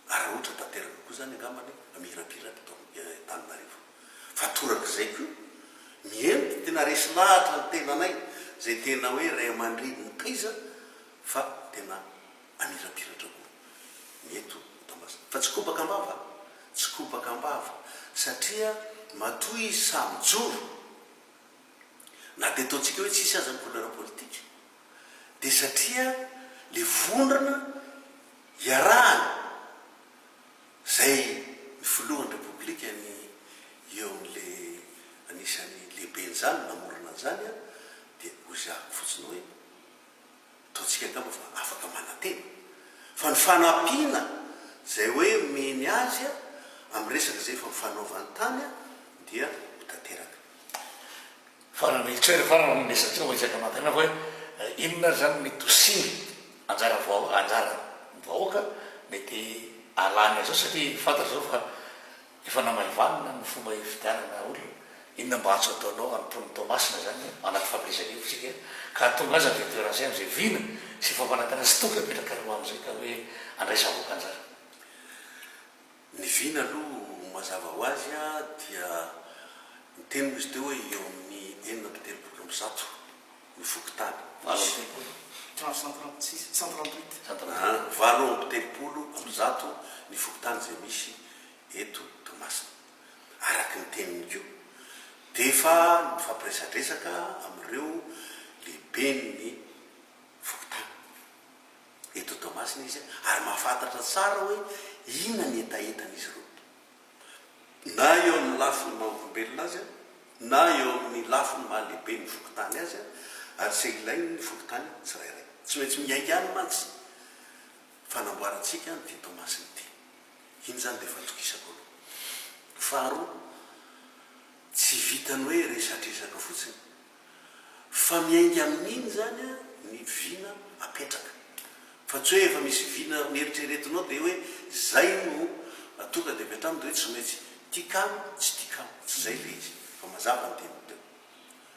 ary ohatra tanteraka koa zany angambany amirapiratra tao Antananarivo. Fa torak'izay koa miemby tena resy lahatra ny tenanay zay tena hoe ray aman-dreny ny taiza fa tena amirapiratra koa mieto Toamasina. Fa tsy kobaka ambava, tsy kobaka ambava satria matoy izy samy joro na de ataontsika hoe tsisy aza ny couleur politique de satria le vondrana iarahany zay ny filohan'ny repoblika ny eo am'le anisan'ny lehibe zany namorona zany de ozako fotsiny hoe ataontsika angamba fa afaka manantena fa ny fanampiana zay hoe meny azy amin'ny resaka zay fa mifanaovany tany dia hotanteraka. Farany farany nesatria hoetsaka anatena hoe inona zany ny tosiny anjara vahoaka mety alany azao satria fantatra zao fa efa namaivanina ny fomba fidianana olona inona mba atso ataonao amin'ny Toamasina zany anaty fampiresan-kevitsika ka tonga aza ny toerasay am'izay vina sy fampanantena sy toka apetraka roa am'izay ka hoe andraisa avoaka anjara. Ny vina aloha mazava ho azy dia ny teniny izy teo hoe eo amin'ny 930 ny fokotany 930 ny fokotany zay misy eto Toamasina. Araky ny teniny keo de fa mifampiresadresaka amin'ireo lehiben'ny fokotany eto Toamasina izy ary mahafantatra tsara hoe inona ny etaentan'izy ireo na eo amin'ny lafiny maha-olombelona azy na eo amin'ny lafiny mahalehibe ny fokotany azy ary se ilainy ny fokotany tsirairay tsy maintsy miaingany mantsy fanamboarantsika ny ty Toamasina ty. Iny zany de fatokisako aloha. Faharoa tsy vitany hoe resadresaka fotsiny fa miaingy amin'iny zany ny vina apetraka fa tsy hoe efa misy vina mieritreretinao de hoe zay no tonga de avy hatramy de hoe tsy maintsy tikamo tsy tikamo tsy zay le izy fa mazava ny teny teo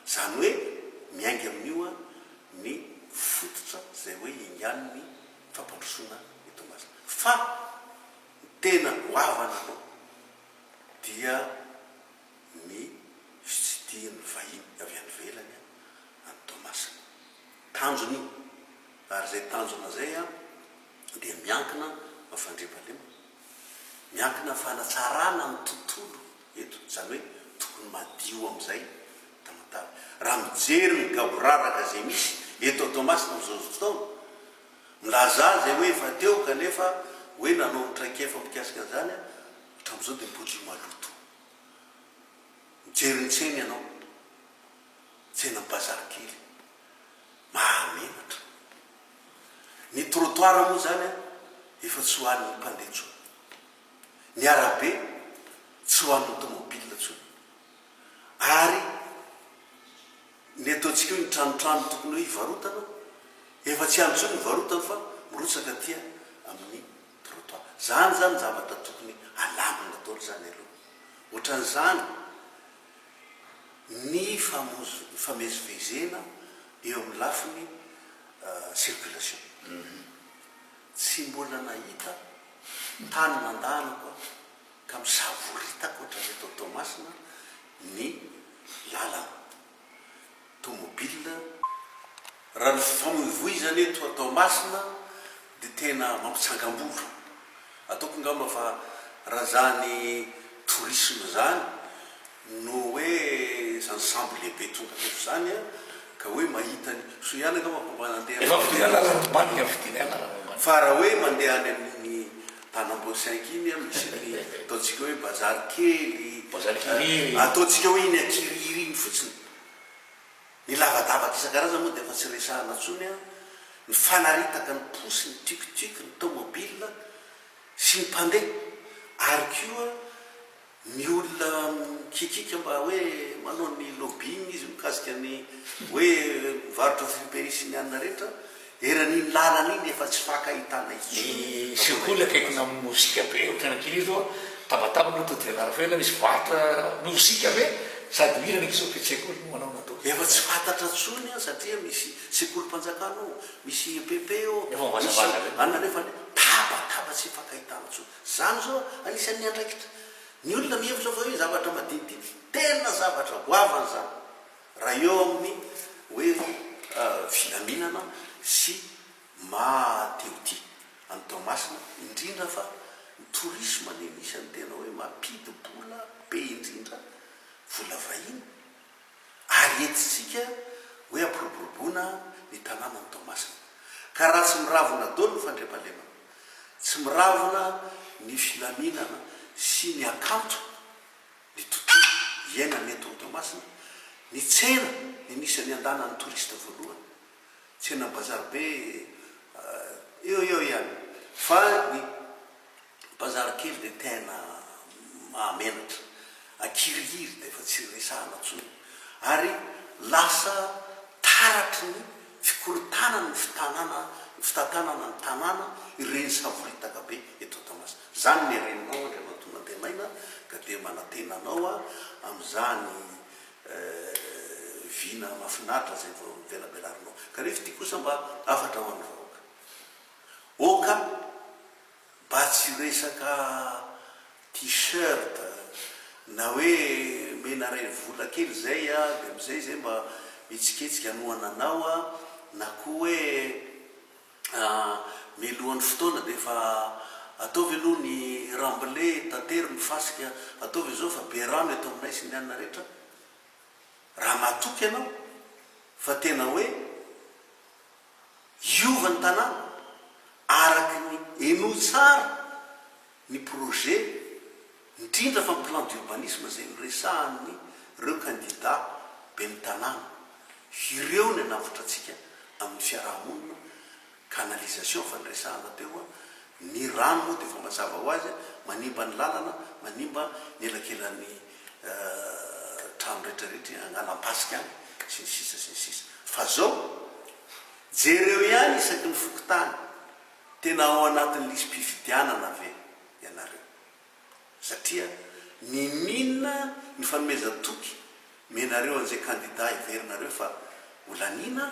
zany hoe miaingy amin'io ny fototra zay hoe ingany ny fampandrosoana ny Toamasina. Fa tena hoavana anao dia ny fitsidihan'ny vahiny avy any velany any Toamasina tanjony ary zay tanjona zay dia miankina mafandriam-palema miankina fanatsarana ny tontolo eto zany hoe tokony madio am'izay tamatavy raha mijery ny gaboraraka zay misy eto Toamasina am'izao fotoana milaza zay hoe efa teo kanefa hoe nanao ny traikefa mikasika an'izany hatram'izao de mipody maloto mijery ny tseny ianao tsena bazary kely mahamenatra ny trottoir moa zany efa tsy hoan'ny mpandeha tsony ny arabe tsy hoan'ny automobile tsony ary ny ataontsika hoe ny tranotrano tokony hoe hivarotana efa tsy antsony ny varotana fa mirotsaka tia amin'ny trottoir zany zany zavatra tokony alamina ataolo zany aloha ohatran'izany ny famezivezena eo amin'ny lafiny circulation tsy mbola nahita tany mandahana koa ka misavoritako ohatran'ny eto Toamasina ny lalana automobile raha ny famoivoizany eto Toamasina de tena mampitsangam-bolo ataoko ngamba fa raha zany tourisme zany no hoe zany sambo lehibe tonga teto zany ka hoe mahitany so ihany angamba mandeha fa raha hoe mandeha any amin'ny tanamboasainky iny misy ny ataontsika hoe bazary kely ataontsika hoe iny akiriry iny fotsiny ny lavadavaka isan-karazany moa de efa tsy resahana tsony ny fanaritaka ny posy ny tikitiky ny automobile sy ny mpandeha ary koa ny olona kikika mba hoe manao ny lobbying izy mikasika ny hoe mivarotra filiperisy ny anina rehetra eran'iny lalana iny efa tsy fakahitana ny sekoly akaikina amin'ny mozika be ohatranankely izy oa tabataba no todianara fela misy vatra mozika be sady mira ny kisopy tsekoly no manao natao efa tsy fantatra tsony a satria misy sekoly-mpanjakana o misy pepe o efa mivazavaza be ananefa tabataba tsy fakahitana tsony zany zao anisan'ny andraikitra ny olona mihevitra fa hoe zavatra madinidiny tena zavatra goavany zany raha eo amin'ny hoe filaminana sy mateoti any Toamasina indrindra fa ny tourisme ny misany tena hoe mampidi-bola be indrindra vola vahiny ary etitsika hoe ampiroboroboana ny tanàna ny Toamasina ka raha tsy miravina dolo ny fandriam-pahalemana tsy miravina ny filaminana sy ny akanto ny tontolo iainany eto Toamasina ny tsena ny nisany andana ny touriste voalohany tsena bazary be eo ihany fa ny bazary kely de tena mahamenatra akirihiry de efa tsy resahana tsony ary lasa taratry ny fikorotanany fitantanana ny tanàna ireny savoritaka be eto Toamasina zany ny reninao rehefa tonga de maina ka de manatenanao a am'izany vina mafinaritra zay vao velabelarinao ka rehefa ty kosa mba afatra ho an'ny vahoaka oka mba tsy resaka t-shirt na hoe mena ray vola kely zay a de am'izay zay mba mitsiketsika anohananao a na koa hoe milohan'ny fotoana de fa ataovy aloha ny ramble tatery mifasika ataovy zao fa be rano eto aminay sy ny anina rehetra raha matoky ianao fa tena hoe iova ny tanàna araky ny eno tsara ny projet indrindra fa plan d'urbanisme zay resahan'ny reo candidat be ny tanàna ireo ny anavitra atsika amin'ny fiarahamonina canalisation fa nyresahana teo a ny rano moa de fa mazava ho azy manimba ny lalana manimba ny elakelan'ny trano rehetrarehetra agnalam-pasika any sy ny sisa fa zao jereo ihany isaky ny fokotany tena ao anatin'ny lisym-pifidianana ve ianareo satria ny minina ny fanomeza toky menareo an'izay candidat iverinareo fa olanina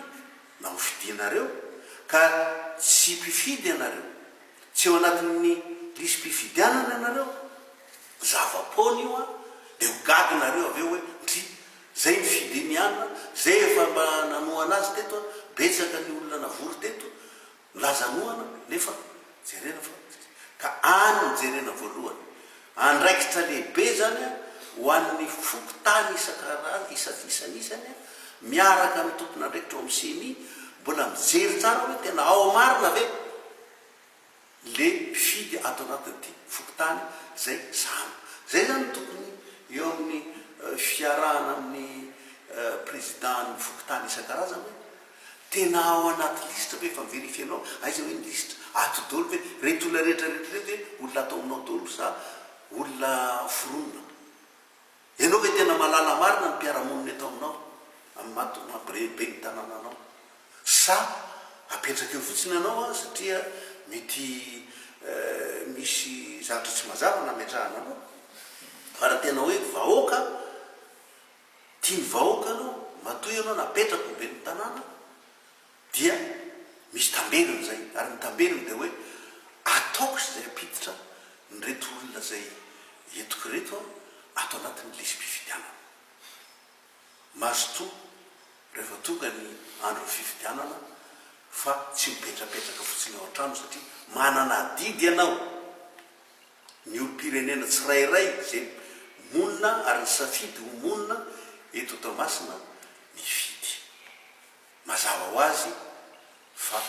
na mifidinareo ka tsy mpifidy ianareo tsy eo anatin'ny lisym-pifidianana ianareo zava-pony io a de hogaginareo aveo hoe ndry zay mifidiniana zay efa mba nanohana azy teto a betsaka ny olona navory teto lazanohana nefa jerena fa ka any mijerena voalohany andraikitra lehibe zany a ho an'ny fokotany isan'isany a miaraka amin'ny tompona andraikitra o amin'ny siny mbola mijery tsara hoe tena ao marina ve le mpifidy ato anatin'ity fokotany zay zay zany tokony eo amin'ny fiarahana amin'ny président ny fokotany isan-karazany hoe tena ao anaty lisitra ve fa miverifianao aiza hoe ny lisitra ato dolo ve reto olona rehetrarehetra reto hoe olona atao aminao dolo sa olona foronina ianao hoe tena malala marina ny mpiaramonina eto aminao amin'ny mampirebe ny tanànanao sa apetraka eo fotsiny anao a satria mety misy zavatra tsy mazava nametrahana anao fa raha tena hoe vahoaka tia ny vahoaka anao matoy anao napetraka be ny tanàna dia misy tambeliny zay ary ny tambeliny de hoe ataoko sy zay apiditra ny reto olona zay entoko reto ato anatin'ny lisym-pifidianana mazoto rehefa tonga ny andro fifidianana fa tsy mipetrapetraka fotsiny ao an-trano satria manana didy ianao ny olo-pirenena tsirairay zay monina ary ny safidy ho monina eto Toamasina mifidy mazava ho azy fa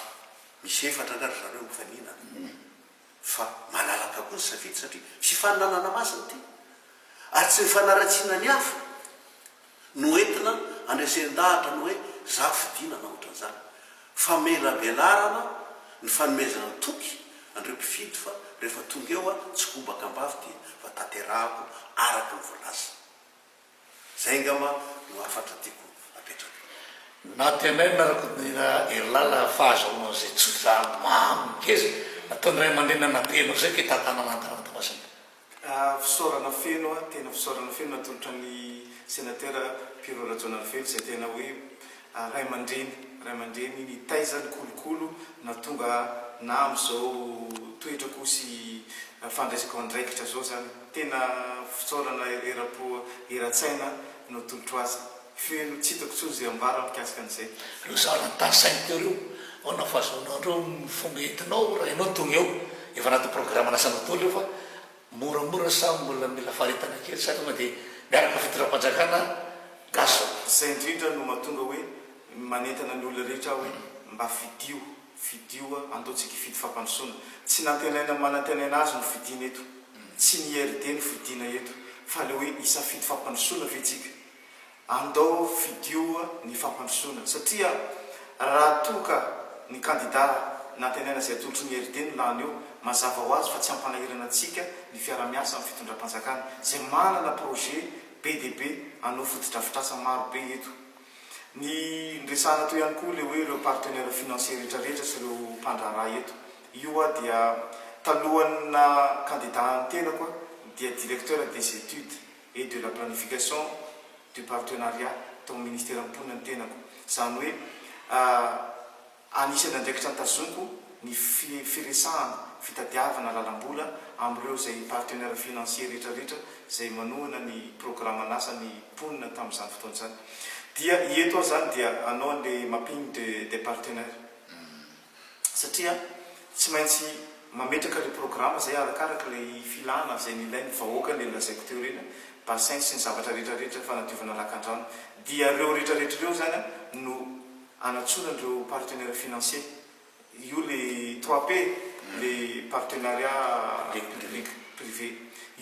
misy efatra angary zareo mifaninana fa malalaka koa ny safidy satria sy fananana masina ty ary tsy mifanaratsiana ny hafa no entina andresen-dahatra no hoe za fidinana ohatran'izany fa mela belarana ny fanomezana toky andreo mpifidy fa rehefa tonga eo a tsy kobaka ambavy ty fa tanterahako araky ny voalaza zay ngama no afatra tiako apetraka na tenay narako nira erilala fahazahoana zay tsotra mamykeza nataon'ray aman-dreny natenao zay ke tatananantanatamasina fisaorana feno tena fisaorana feno natolotra ny sénateur Pierre Rajonal Feno zay tena hoe ray aman-dreny ny taizany kolokolo na tonga na am'izao toetra kosy fandraisako andraikitra zao zany tena fisaorana erapo eratsaina no tolotra azy feno tsy hitako tsony zay ambara mikasika an'izay io zana tasainy tereo ao na fahazoanandreo ny fomba entinao raha ianao tonga eo efa anaty programme nasanatolo eo fa moramora sa mbola mila faharetana kely sa tonga dia miaraka fitira-panjakana gaso zay indrindra no mahatonga hoe manentana ny olona rehetra hoe mba fidio andaotsika fidy fampandrosoana tsy nantenaina manantenaina azy no fidina eto tsy ny RD no fidina eto fa le hoe isa fidy fampandrosoana fetsika andao fidioa ny fampandrosoana satria raha toka ny candidat nantenaina zay atolotry ny RD no lany eo mazava ho azy fa tsy ampanahirana antsika ny fiara-miasa amin'ny fitondram-panjakana zay manana projet BDB anao fotodrafitrasa maro be eto ny ndresana to ihany koa le hoe ireo partenaire financier rehetrarehetra sy ireo mpandraraha eto io a dia talohana candidat tenako dia directeur des études et de la planification du partenariat tao ministère amponina ny tenako zany hoe anisany andraikitra nytazoniko ny firesahana fitadiavana lalambola am'ireo zay partenaire financier rehetrarehetra zay manohana ny programme anasa ny ponina tamin'izany fotoana zany dia eto zany dia anao le mampiny de partenaire satria tsy maintsy mametraka le programme zay arakaraka le filana zay nilainy vahoaka le lazaiko teo reny bassin sy ny zavatra rehetrarehetra fanadiovana lakan-drano dia reo rehetrarehetra reo zany no anatsonan'ireo partenaire financier io le 3P le partenariat public privé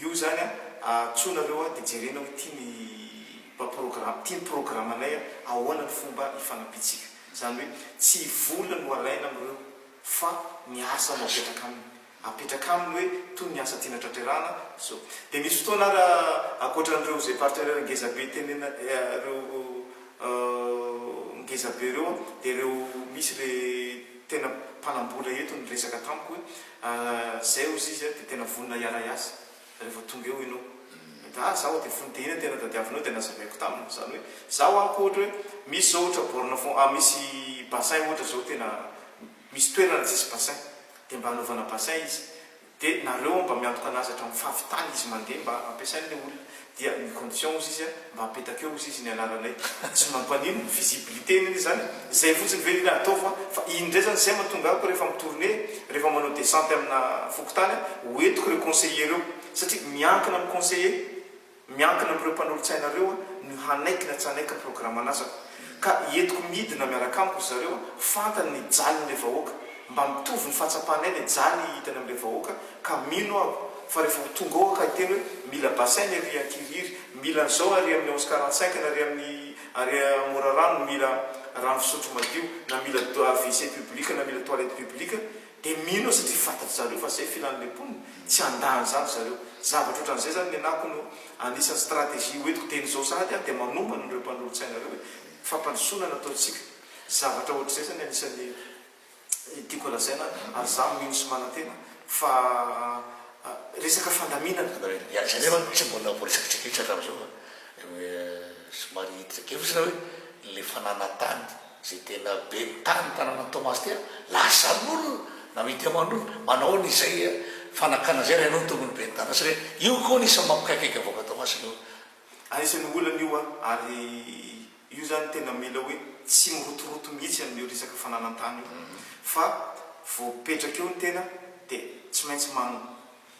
io zany atsonareo dia jerena hoe tia ny programme anay ahoana ny fomba ifanapitsika zany hoe tsy vola no alaina am'ireo fa miasa no apetraka aminy hoe toy ny asa tiana tratrerana so dia misy fotoana raha akoatran'ireo zay partenaire ngezabe tenena reo ngezabe reo dia reo misy le tena mpanambola eto ny resaka tamiko hoe zay ozy izy dia tena vonina iara-iasa rehefa tonga eo ianao zaho dia fonidehina tena tadiavinao dia nazavaiko taminy zany hoe zaho akoatra hoe misy zao ohatra borna fon misy bassin ohatra zao tena misy toerana tsisy bassin dia mba hanaovana bassin izy dia nareo mba miantoka anazy hatramin'ny fafitany izy mandeha mba ampiasain'le olona dia ny condition ozy izy mba apetaka eo izy izy ny anaranay tsy mampanino visibilité iny zany zay fotsiny velina ataova fa indray zany zay mahatonga ako rehefa mitourné rehefa manao descente amina fokotany hoentiko reo conseiller reo satria miankina amin'ny conseiller miankina amin'ireo mpanolotsainareo no hanaikina tsy hanaika programme anasako ka entiko midina miaraka amiko zareo fantany ny jalyn'le vahoaka mba mitovy ny fahatsapanay le jaly hitany amin'le vahoaka ka mino ako fa rehefa tonga ao ka teny hoe mila bassin ny ary akiriry mila n'izao ary amin'ny 1145 na ary amin'ny ary morarano mila rano fisotro madio na mila WC public na mila toilette publique dia mino satria fantatry zareo fa zay filan'le ponina tsy andahany zany zareo zavatra ohatran'izay zany ny anako no anisan'ny stratégie hoentiko teny zao sady dia manomana nireo mpanolotsainareo hoe fampandrosoana nataontsika zavatra ohatr'izay zany anisan'ny tiako lazaina ary zaho mino sy manantena fa resaka fandaminana zany ma tsy mbola voaresaky tsikitra hatramin'izao somary hititake fotsina hoe le fananatany zay tena be tany tanàna Thomas tia lasan'olona na mity aman'olona manao n'izay fanakana zay raha ianao tongony be ny tana satria io koa nisy mampikaikaiky avoaka Thomas io anisan'ny olana io ary io zany tena mila hoe tsy mirotoroto mihitsy amin'io resaka fananantany io fa voapetraka eo ny tena dia tsy maintsy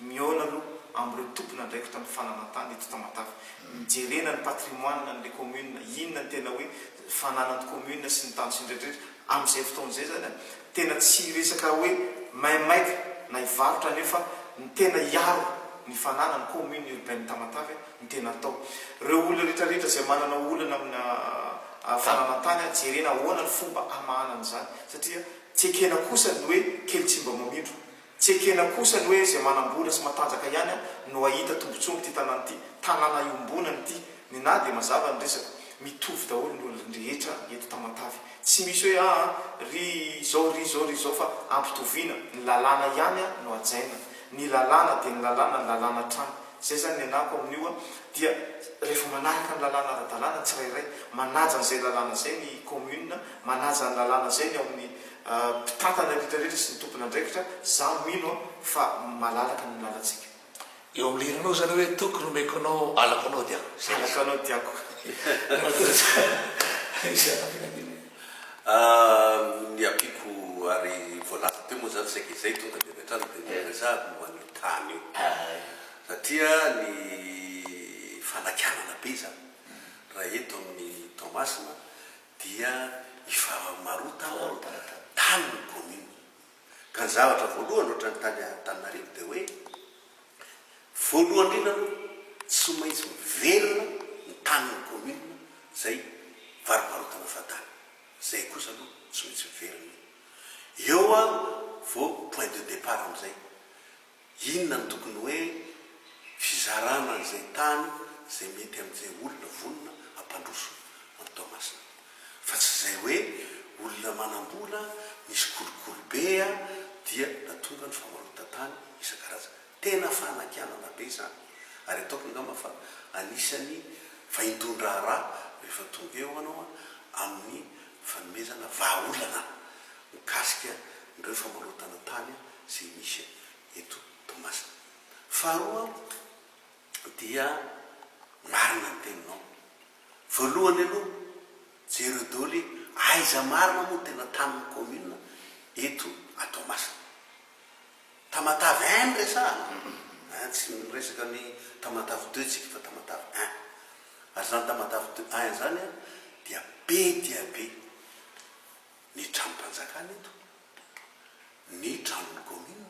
miona aloha amin'ireo tompona ndraikitra amin'ny fananantany eto Tamatave mijerena ny patrimoine n'le commune inona ny tena hoe fananan'ny commune sy ny tany sy nydrehetrarehetra amin'izay fotoan'izay zany tena tsy resaka hoe maimaika na hivarotra nefa ny tena hiaro ny fananany commune urbaine Tamatave ny tena atao reo olona rehetrarehetra zay manana olana amina fananantany jerena ahoana ny fomba amahanany zany satria tsy ekena kosa ny hoe kely tsy mba mamindro tsy ekena kosa ny hoe zay manambola sy matanjaka ihany no ahita tombotsombo ty tanàna ty tanàna iombonany ty ny na dia mazava ny resaka mitovy daholo ny olondrehetra eto Tamatavy. Tsy misy hoe ry zao fa ampitoviana ny lalàna ihany no ajaina, ny lalàna dia ny lalàna trano. Zay zany ny anako amin'io dia rehefa manaraka ny lalàna ara-dalàna tsirairay, manaja n'izay lalàna zay ny commune, manaja ny lalàna zay ny amin'ny mpitantana rehetrarehetra sy ny tompona andraikitra, za mino fa malalaka ny lalantsika. Eo amin'ny liranao zany hoe tokony omeko anao alako anao diako. Alaka anao diako. Ny apiko ary voalasa teo moa zany saika izay tonga dia metrany dia resahako momba ny tany io. Satria ny fanakanana be zany raha eto amin'ny Toamasina dia ifamarotana tany ny commune. Ka ny zavatra voalohany ohatra ny tany Antananarivo dia hoe voalohany indrindra tsy maintsy mivelona ny tany ny commune zay varovarotana fatany. Zay kosa aloha tsy maintsy mivelona. Eo vao point de départ amin'izay. Inona ny tokony hoe fizarana izay tany zay mety amin'izay olona vonona ampandroso amin'ny Toamasina. Fa tsy izay hoe olona manam-bola misy kolokolo be dia natonga ny famarota-tany isan-karazany. Tena fanakanana be zany. Ary ataoko angamba fa anisany fahindon-draharaha rehefa tonga eo anao amin'ny fanomezana vahaolana mikasika ireo famarotana tany zay misy eto Toamasina. Faharoa dia marina ny teninao. Voalohany aloha jery daholo aiza marina moa tena tanin'ny commune eto Toamasina. Tamatavy 1 resahana. Tsy miresaka ny Tamatavy 2 tsika fa Tamatavy 1. Ary zany Tamatavy 1 zany dia be dia be ny tranom-panjakana eto, ny tranon'ny commune,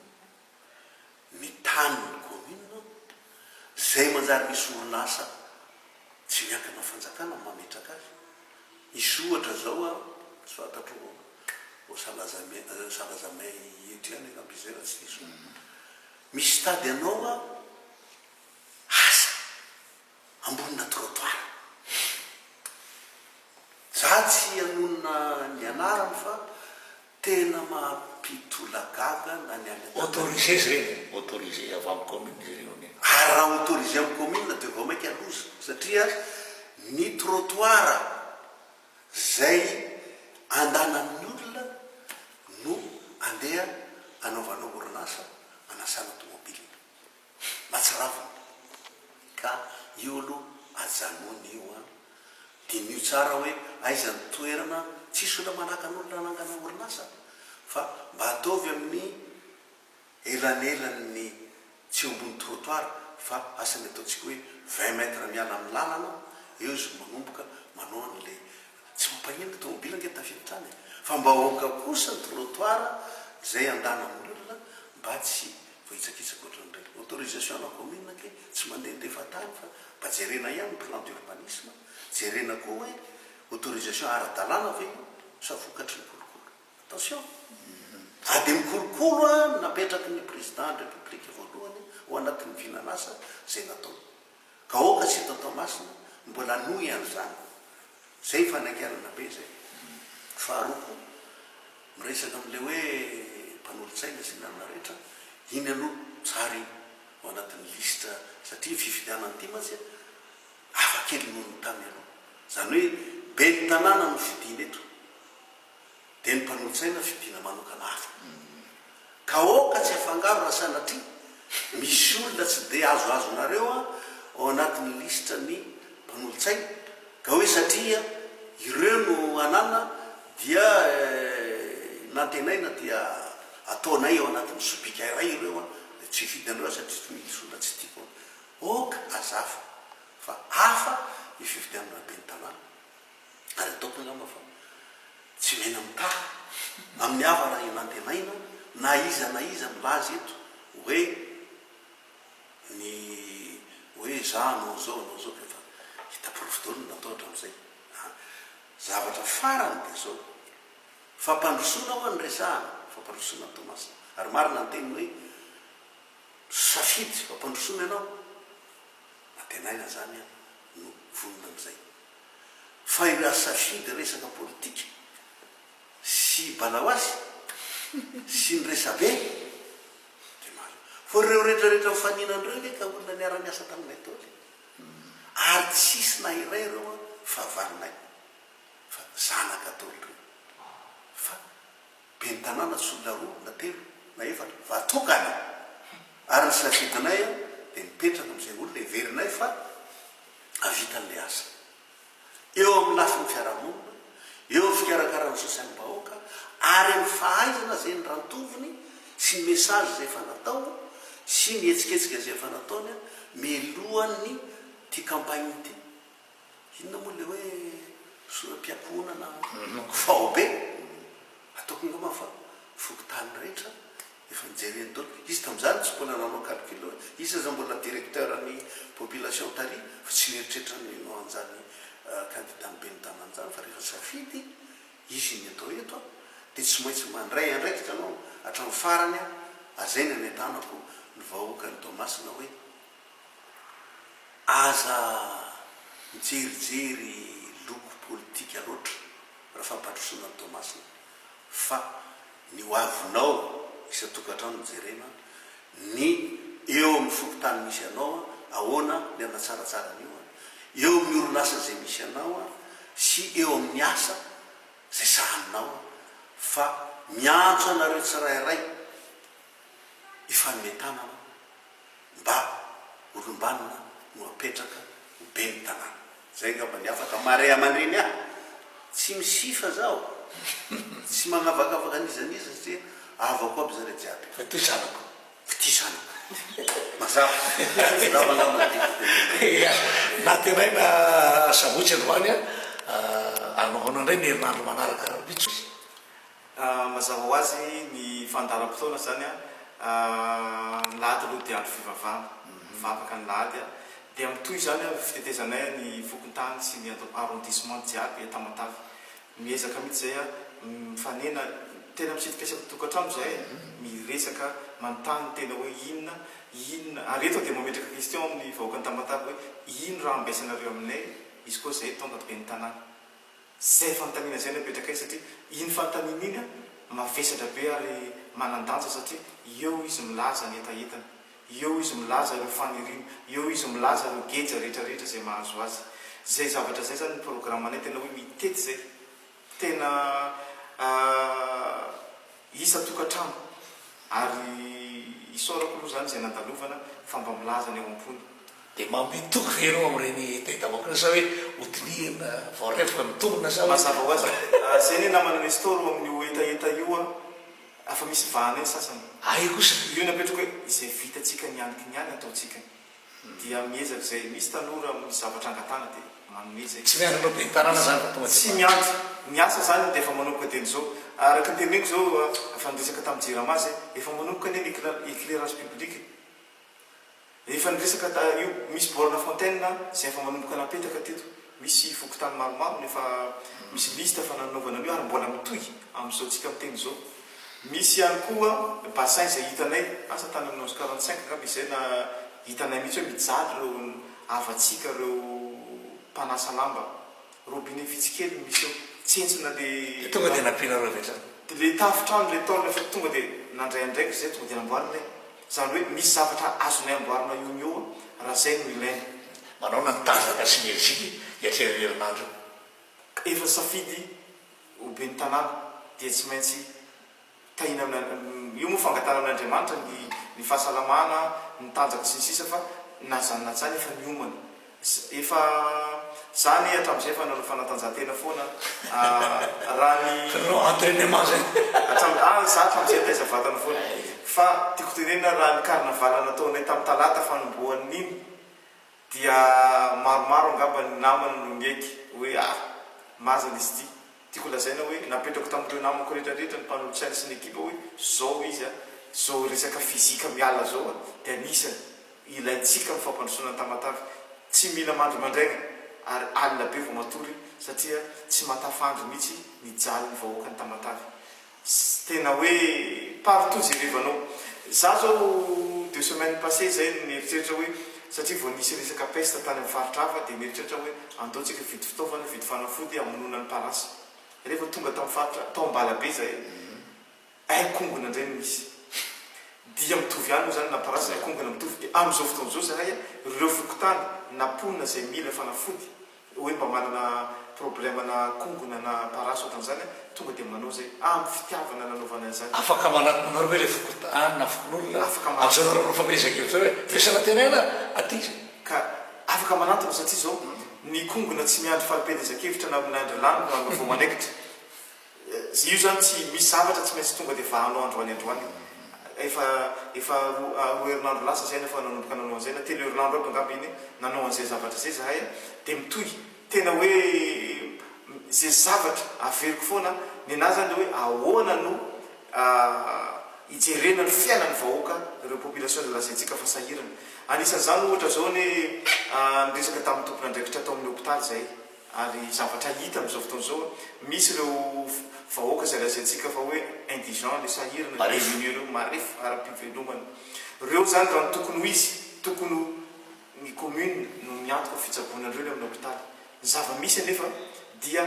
ny tanin'ny commune, zay manjary misy orinasa tsy miankina fanjakana mametraka azy. Misy ohatra zao tsy fantatro salazamay eto ihany angambizera tsy diso. Misy tady anao asa ambonina trottoir. Za tsy hanonona ny anarany fa tena mampitolagaga na ny any autorisé zay, autorisé avy amin'ny commune zay io. Ary raha autorisé amin'ny commune dia vao mainka aloza satria ny trottoir zay andanan'ny olona no andeha anaovanao orinasa anasana tomobily matsiravina. Ka io aloha ajanony io dia nio tsara hoe aiza ny toerana tsisy olona manaka ny olona anangana orinasa fa mba ataovy amin'ny elanelan'ny tsy ambony trottoir fa asany ataontsika hoe 20 mètres miala amin'ny lalana eo izy manomboka manao an'le tsy mampahinona tomobily ange tafiditra any fa mba hoaka kosa ny trottoir zay andanan'ny olona mba tsy vohitsakitsaka ohatran'ireny. Autorisation na commune ke tsy mandehandefa tany fa mba jerena ihany plan d'urbanisme, jerena koa hoe autorisation ara-dalàna ve sa vokatry ny kolokolo. Attention, ady mikolokolo napetraky ny président de république voalohany ho anatin'ny vinanasa zay natao. Ka oka tsy eto Toamasina mbola noy an'izany. Zay fanankianana be zay. Faharoa miresaka amin'le hoe mpanolotsaina sy nanana rehetra, iny aloha tsara iny ao anatin'ny lista satria fifidianany ty mantsy hafa kely noho ny tany aloha. Zany hoe be ny tanàna no fidina eto dia ny mpanolotsaina fidina manokana hafa. Ka oka tsy afangaro raha sanatria misy olona tsy dia azoazonareo ao anatin'ny lista ny mpanolotsaina ka hoe satria ireo no anana dia nantenaina dia ataonay ao anatin'ny sobika iray ireo tsy hifidy an'ireo satria misy olona tsy tiako. Oka azafa fa hafa ififidianana be ny tanàna. Ary ataoko angamba fa tsy mena mitaha amin'ny havana nantenaina na iza milazy eto hoe ny hoe za anao zao rehefa hita profitoriny natao hatram'izay. Zavatra farany dia zao fampandrosoana ho any resahana fampandrosoana ny Toamasina. Ary marina ny teniny hoe safidy fampandrosoana ianao natenaina zany no vonona amin'izay. fa irasafidy resaka politika sy balao azy sy ny resabe de malo fa reo rehetrarehetra mifaninan'ireo le ka olona niara-miasa taminay taoly ary tsisy na iray reo fa valinay fa zanaka taoly reo fa be ny tanàna tsy olona roa na telo na efatra fa atokana ary ny safidinay a de mipetraka am'izay olona iverinay fa avitan'le asa eo amin'ny lafiny fiarahamonina eo amin'ny fikarakarany sosialim-bahoaka ary amin'ny fahaizana zay ny rantoviny sy ny mesazy zay efa natao sy ny etsiketsika zay efa nataony a melohan'ny ty campagne ty inona moa le hoe soram-piakonana vaobe ataoko ngama fa fokotany rehetra efa nijereny dolo izy tam'izany tsy mbola nanao calcul izy za mbola directeurny population tary fa tsy mieritrehitra ny no anjany candidany be ny tanan'izany fa rehefa safidy izy ny atao eto de tsy maintsy mandray andraikitra anao hatramy farany a azainy ny tanako ny vahoaka ny Tomasina hoe aza mijerijery loko politika loatra raha fampatrosona ny Tomasina fa ny hoavinao isa-tokatrano jerena ny eo amin'ny fokotany misy anao ahoana ny anatsaratsarany io eo amin'ny orinasa zay misy anao sy eo amin'ny asa zay sahaninao fa miantso anareo tsirairay ifametanana mba olombanina no apetraka ho be ny tanàna zay ngamba ny afaka mare aman-dreny tsy misifa zao tsy magnavakavaka anizaniza satria avako aby zare jiaby fa ty sanako fitisanako mazava na tenaina sabotsy androany anaona indray ny herinandro manaraka bitso mazava ho azy ny fandaram-potoana zany lahady aloha de andro fivavahana mivavaka ny lahady de amitoy zany fitetezanay ny fokontany sy ny arrondissement jiaby Tamatavy miezaka mihitsy zay mifanena tena misitrika isaky tokatrano zay miresaka manontany tena hoe inona ary eto de mametraka question amin'ny vahoakany Tamatavy hoe ino raha ambesanareo aminay izy koa zay tonga be ny tanàna zay fantanina zay napetraka ay satria iny fantanina iny mavesatra be ary manandanja satria eo izy milaza ny etaetana eo izy milaza reo fanirina eo izy milaza reo geja rehetrarehetra zay mahazo azy zay zavatra zay zany ny programmanay tena hoe mitety zay tena isa tokatrano ary isorako aloha zany zay nandalovana fa mba milaza ny eo ampony de mamitoky fenao am'ireny tehitavaokana sa hoe hotinihana voarefoka mitombona sa mazava ho azy zay ny namana ny storo amin'io etaeta io afa misy vahana eny sasany ay kosa io napetraka hoe izay vitatsika nianiky niany ataotsika dia miezaka zay misy tanora misy zavatra angatana de manome zay tsy miananao be ny tanàna zany fa tonga tsy mianjo miasa zany de efa manomboka teny zao araka teneko zao efa niresaka tamin'ny Jiramazy efa manomboka ny éclairage public efa niresaka io misy borne fontaine zay efa manomboka napetraka teto misy fokotany maromaro nefa misy liste fa nanaovana an'io ary mbola mitohy am'izao tsika miteny zao misy ihany koa bassin zay hitanay asa tany amin'ny 45 ngamba izay na hitanay mihitsy hoe mijaly reo avatsika reo mpanasa lamba robinet vitsikely misy eo tsentsina le tonga de nampinareo vetra le tafitrano le taona fa tonga de nandray andraiky zay tonga de namboarina zany hoe misy zavatra azonay amboarina io mio raha zay no ilaina manao nantazaka sy mieziky hiatrerirerinandro efa safidy ho be ny tanàna dia tsy maintsy tahina io moa fangatana amin'Andriamanitra ny fahasalamana ny tanjaka sy ny sisa fa nazany natsany efa niomana efa zany hatram'izay efa nanao fanatanjahantena foana raha ny entraînement zay za hatram'izay taiza vatana foana fa tiako tenena raha ny carnaval nataonay tamin'ny talata fanombohan'iny dia maromaro angamba ny namana no ngeky hoe mazana izy ty tiako lazaina hoe napetrako tamin'ireo namako rehetrarehetra ny mpanolotsaina sy ny ekipa hoe zao izy zao resaka fizika miala zao de anisany ilaitsika ny fampandrosoana ny Tamatavy tsy mila mandro mandraigna ary alina be vao matory satria tsy matafandro mihitsy nijaly ny vahoaka ny Tamatavy tena hoe partout zay revanao za zao 2 semaines passées zay nieritseritra hoe satria vao nisy resaka peste tany amin'ny faritra hafa dia mieritreritra hoe andaontsika vidy fitaovana vidy fanafody amonona ny parasy rehefa tonga tamin'ny faritra tao ambalabe zay aikongona indray no misy dia mitovy ihany moa zany na parasy aikongona mitovy dia amin'izao fotoan'izao zahay ireo fokotany naponina zay mila fanafody hoe mba manana problème na kongona na parasy ohatran'izany tonga dia manao zay amin'ny fitiavana nanaovana an'izany afaka mananaro hoe le fokotany na fokon'olona afaka am'izao nareo famezaka zao hoe fiasana tenaina aty ka afaka manatona satria zao ny kongona tsy miandry falim-pedezakevitra na minandry lano no vao manaikitra io zany tsy misy zavatra tsy maintsy tonga dia vahanao androany androany efa roa herinandro lasa zay nefa nanomboka nanao an'izay na telo herinandro aby angamba iny nanao an'izay zavatra zay zahay dia mitohy tena hoe zay zavatra averiko foana ny anazy zany hoe ahoana no hijerena ny fiainany vahoaka ireo population de lazaintsika fa sahirana anisan'izany ohatra zao ny resaka tamin'ny tompona andraikitra tao amin'ny hôpitaly zay ary zavatra hita amin'izao fotoan'izao misy ireo vahoaka zay lazaintsika fa hoe indigent le sahirana reo marefo ara-pivelomana reo zany raha ny tokony ho izy tokony ny commune no miantoka fitsaboana andreo le amin'ny hôpitaly zava-misy anefa dia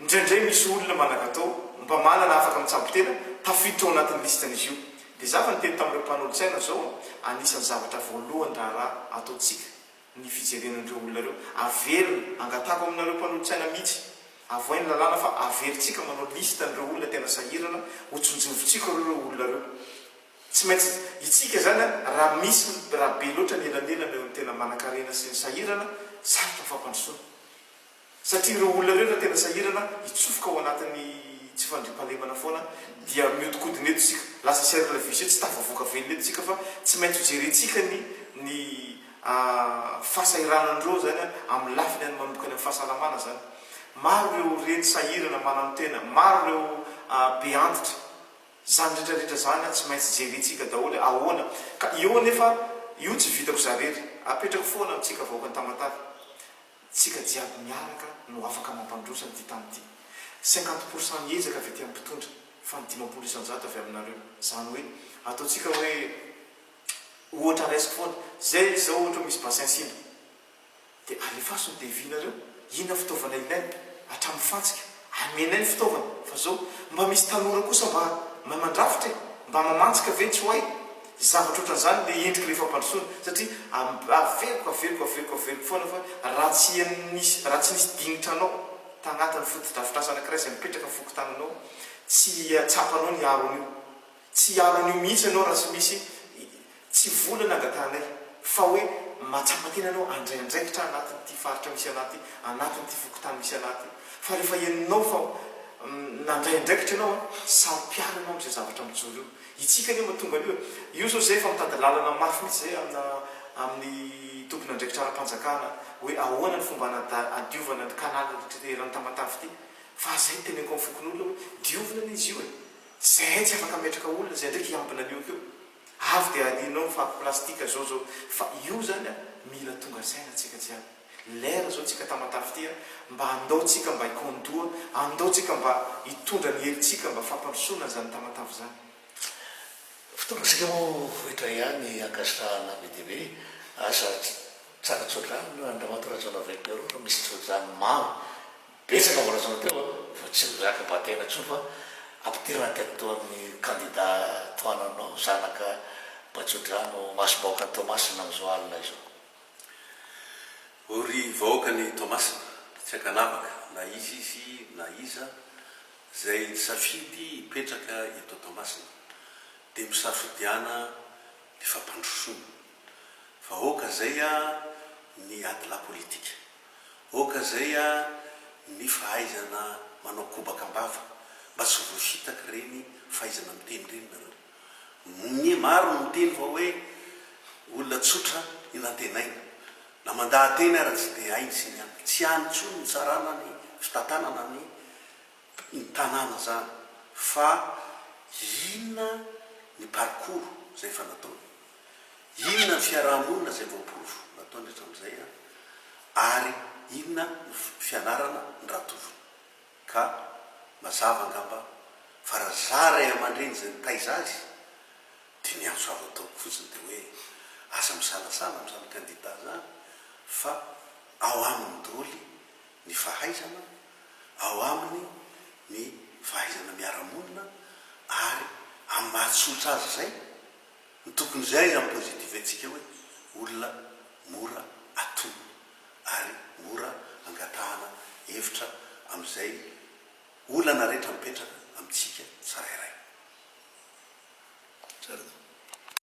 indraindray misy olona manakatao mba manana afaka mitsabo tena tafiditra ao anatin'ny listan'izy io dia zava ny teny tamin'ireo mpanolotsaina zao anisan'ny zavatra voalohany raha ataotsika ny fijerenan'ireo olona reo averina angatako aminareo mpanolotsaina mihitsy avoainy lalàna fa averintsika manao lista n'ireo olona tena sahirana hotsonjovontsika reo olona reo tsy maintsy itsika zany raha misy raha be loatra ny elanelana eo tena manan-karena sy ny sahirana sarotra fampandrosoana satria ireo olona reo raha tena sahirana hitsofoka ao anatin'ny tsy fandrim-palemana foana dia miodikodiny eto tsika lasa cercle vicieux tsy tafavoaka velona eto tsika fa tsy maintsy hojerentsika ny fahasahiranandreo zany amin'ny lafiny any manomboka ny amin'ny fahasalamana zany maro ireo reny sahirana manano tena maro ireo be antitra zany rehetrarehetra zany tsy maintsy jerentsika daholo ahoana ka eo nefa io tsy vitako zarery apetrako foana amintsika vahoaka ny tamatavy tsika jiaby miaraka no afaka mampandrosa nyty tamity 50% niezaka avy aty amin'ny mpitondra fa ny 50 isanjato avy aminareo zany hoe ataotsika hoe ohatra raisiko foana zay zao ohatra misy bassin simba dia alefaso ny devinareo inona fitaovana ilaina hatramin'ny fantsika amenay ny fitaovana fa zao mba misy tanora kosa mba mandrafitra mba mamantsika ve tsy hoay zavatra ohatran'izany le endrika rehefa mpandrosoana satria averiko foana fa raha tsy nisy dinitra anao tagnatin'ny fotodrafitrasa anankiray zay mipetraka fokotananao tsy atsapanao ny aron'io tsy aron'io mihitsy anao raha tsy misy tsy volana angatanay fa hoe matsapa tena anao andraindraikitra anatin'ity faritra misy anatin'ity fokotany misy anaty fa rehefa eninao fa nandraindraikitra anao sampiara anao am'izay zavatra mijoro io itsika ny mahatonga an'io io zao zay fa mitady lalana mafy mihitsy zay amin'ny tompony andraikitra ara-panjakana hoe ahoana ny fomba adiovana ny kanala reheran'ny tamatavy ity fa zay teneko amin'ny fokon'olona hoe diovina ny izy io e zay tsy afaka metraka olona zay ndraiky hiambina an'io keo avy dia aninao fa plastika zao fa io zany mila tonga saina tsika jiaby lera zao tsika tamatavy ity mba andaotsika mba hikondoa andaotsika mba hitondra ny heritsika mba fampandrosoana zany tamatavy zany fotoanasika moa hoetra ihany ankasitrahana be dia be asa tsara tsodrano andramatorazana vainareo misy tsodrano maro betsaka vorazana teo fa tsy mizaka mbatena tsony fa ampitirana teto amin'ny candidat toananao zanaka batsodrano masobaoka ny tomasina am'izao alina izao ory vahoaka ny tomasina tsy akanavaka na izy na iza zay safidy hipetraka eto tomasina dia misafidiana ny fampandrosoana vahoaka zay ny adila politika vahoaka zay ny fahaizana manao kobakambava mba tsy voafitaka reny fahaizana miteny reny nareo ny maro miteny fa hoe olona tsotra inantenaina na mandahatena raha tsy dia hainy sy ny any tsy any tsony ny tsarana ny fitantanana ny tanàna zany fa inona ny parcours zay fa nataony inona ny fiarahamonina zay voaporofo nataony hatram'izay ary inona ny fianarana ny rahatoviny ka mazava angamba fa raha zaray aman-dreny zay nitaiza azy dia ny azo avo ataoko fotsiny dia hoe aza misanasana am'izany kandida zany fa ao amin'ny doly ny fahaizana ao aminy ny fahaizana miaramonina ary amin'ny mahatsotra azy zay ny tokony zay izy amin'ny pozitivy atsika hoe olona mora atonona ary mora angatahana hevitra am'izay olana rehetra mipetraka amitsika tsirairay.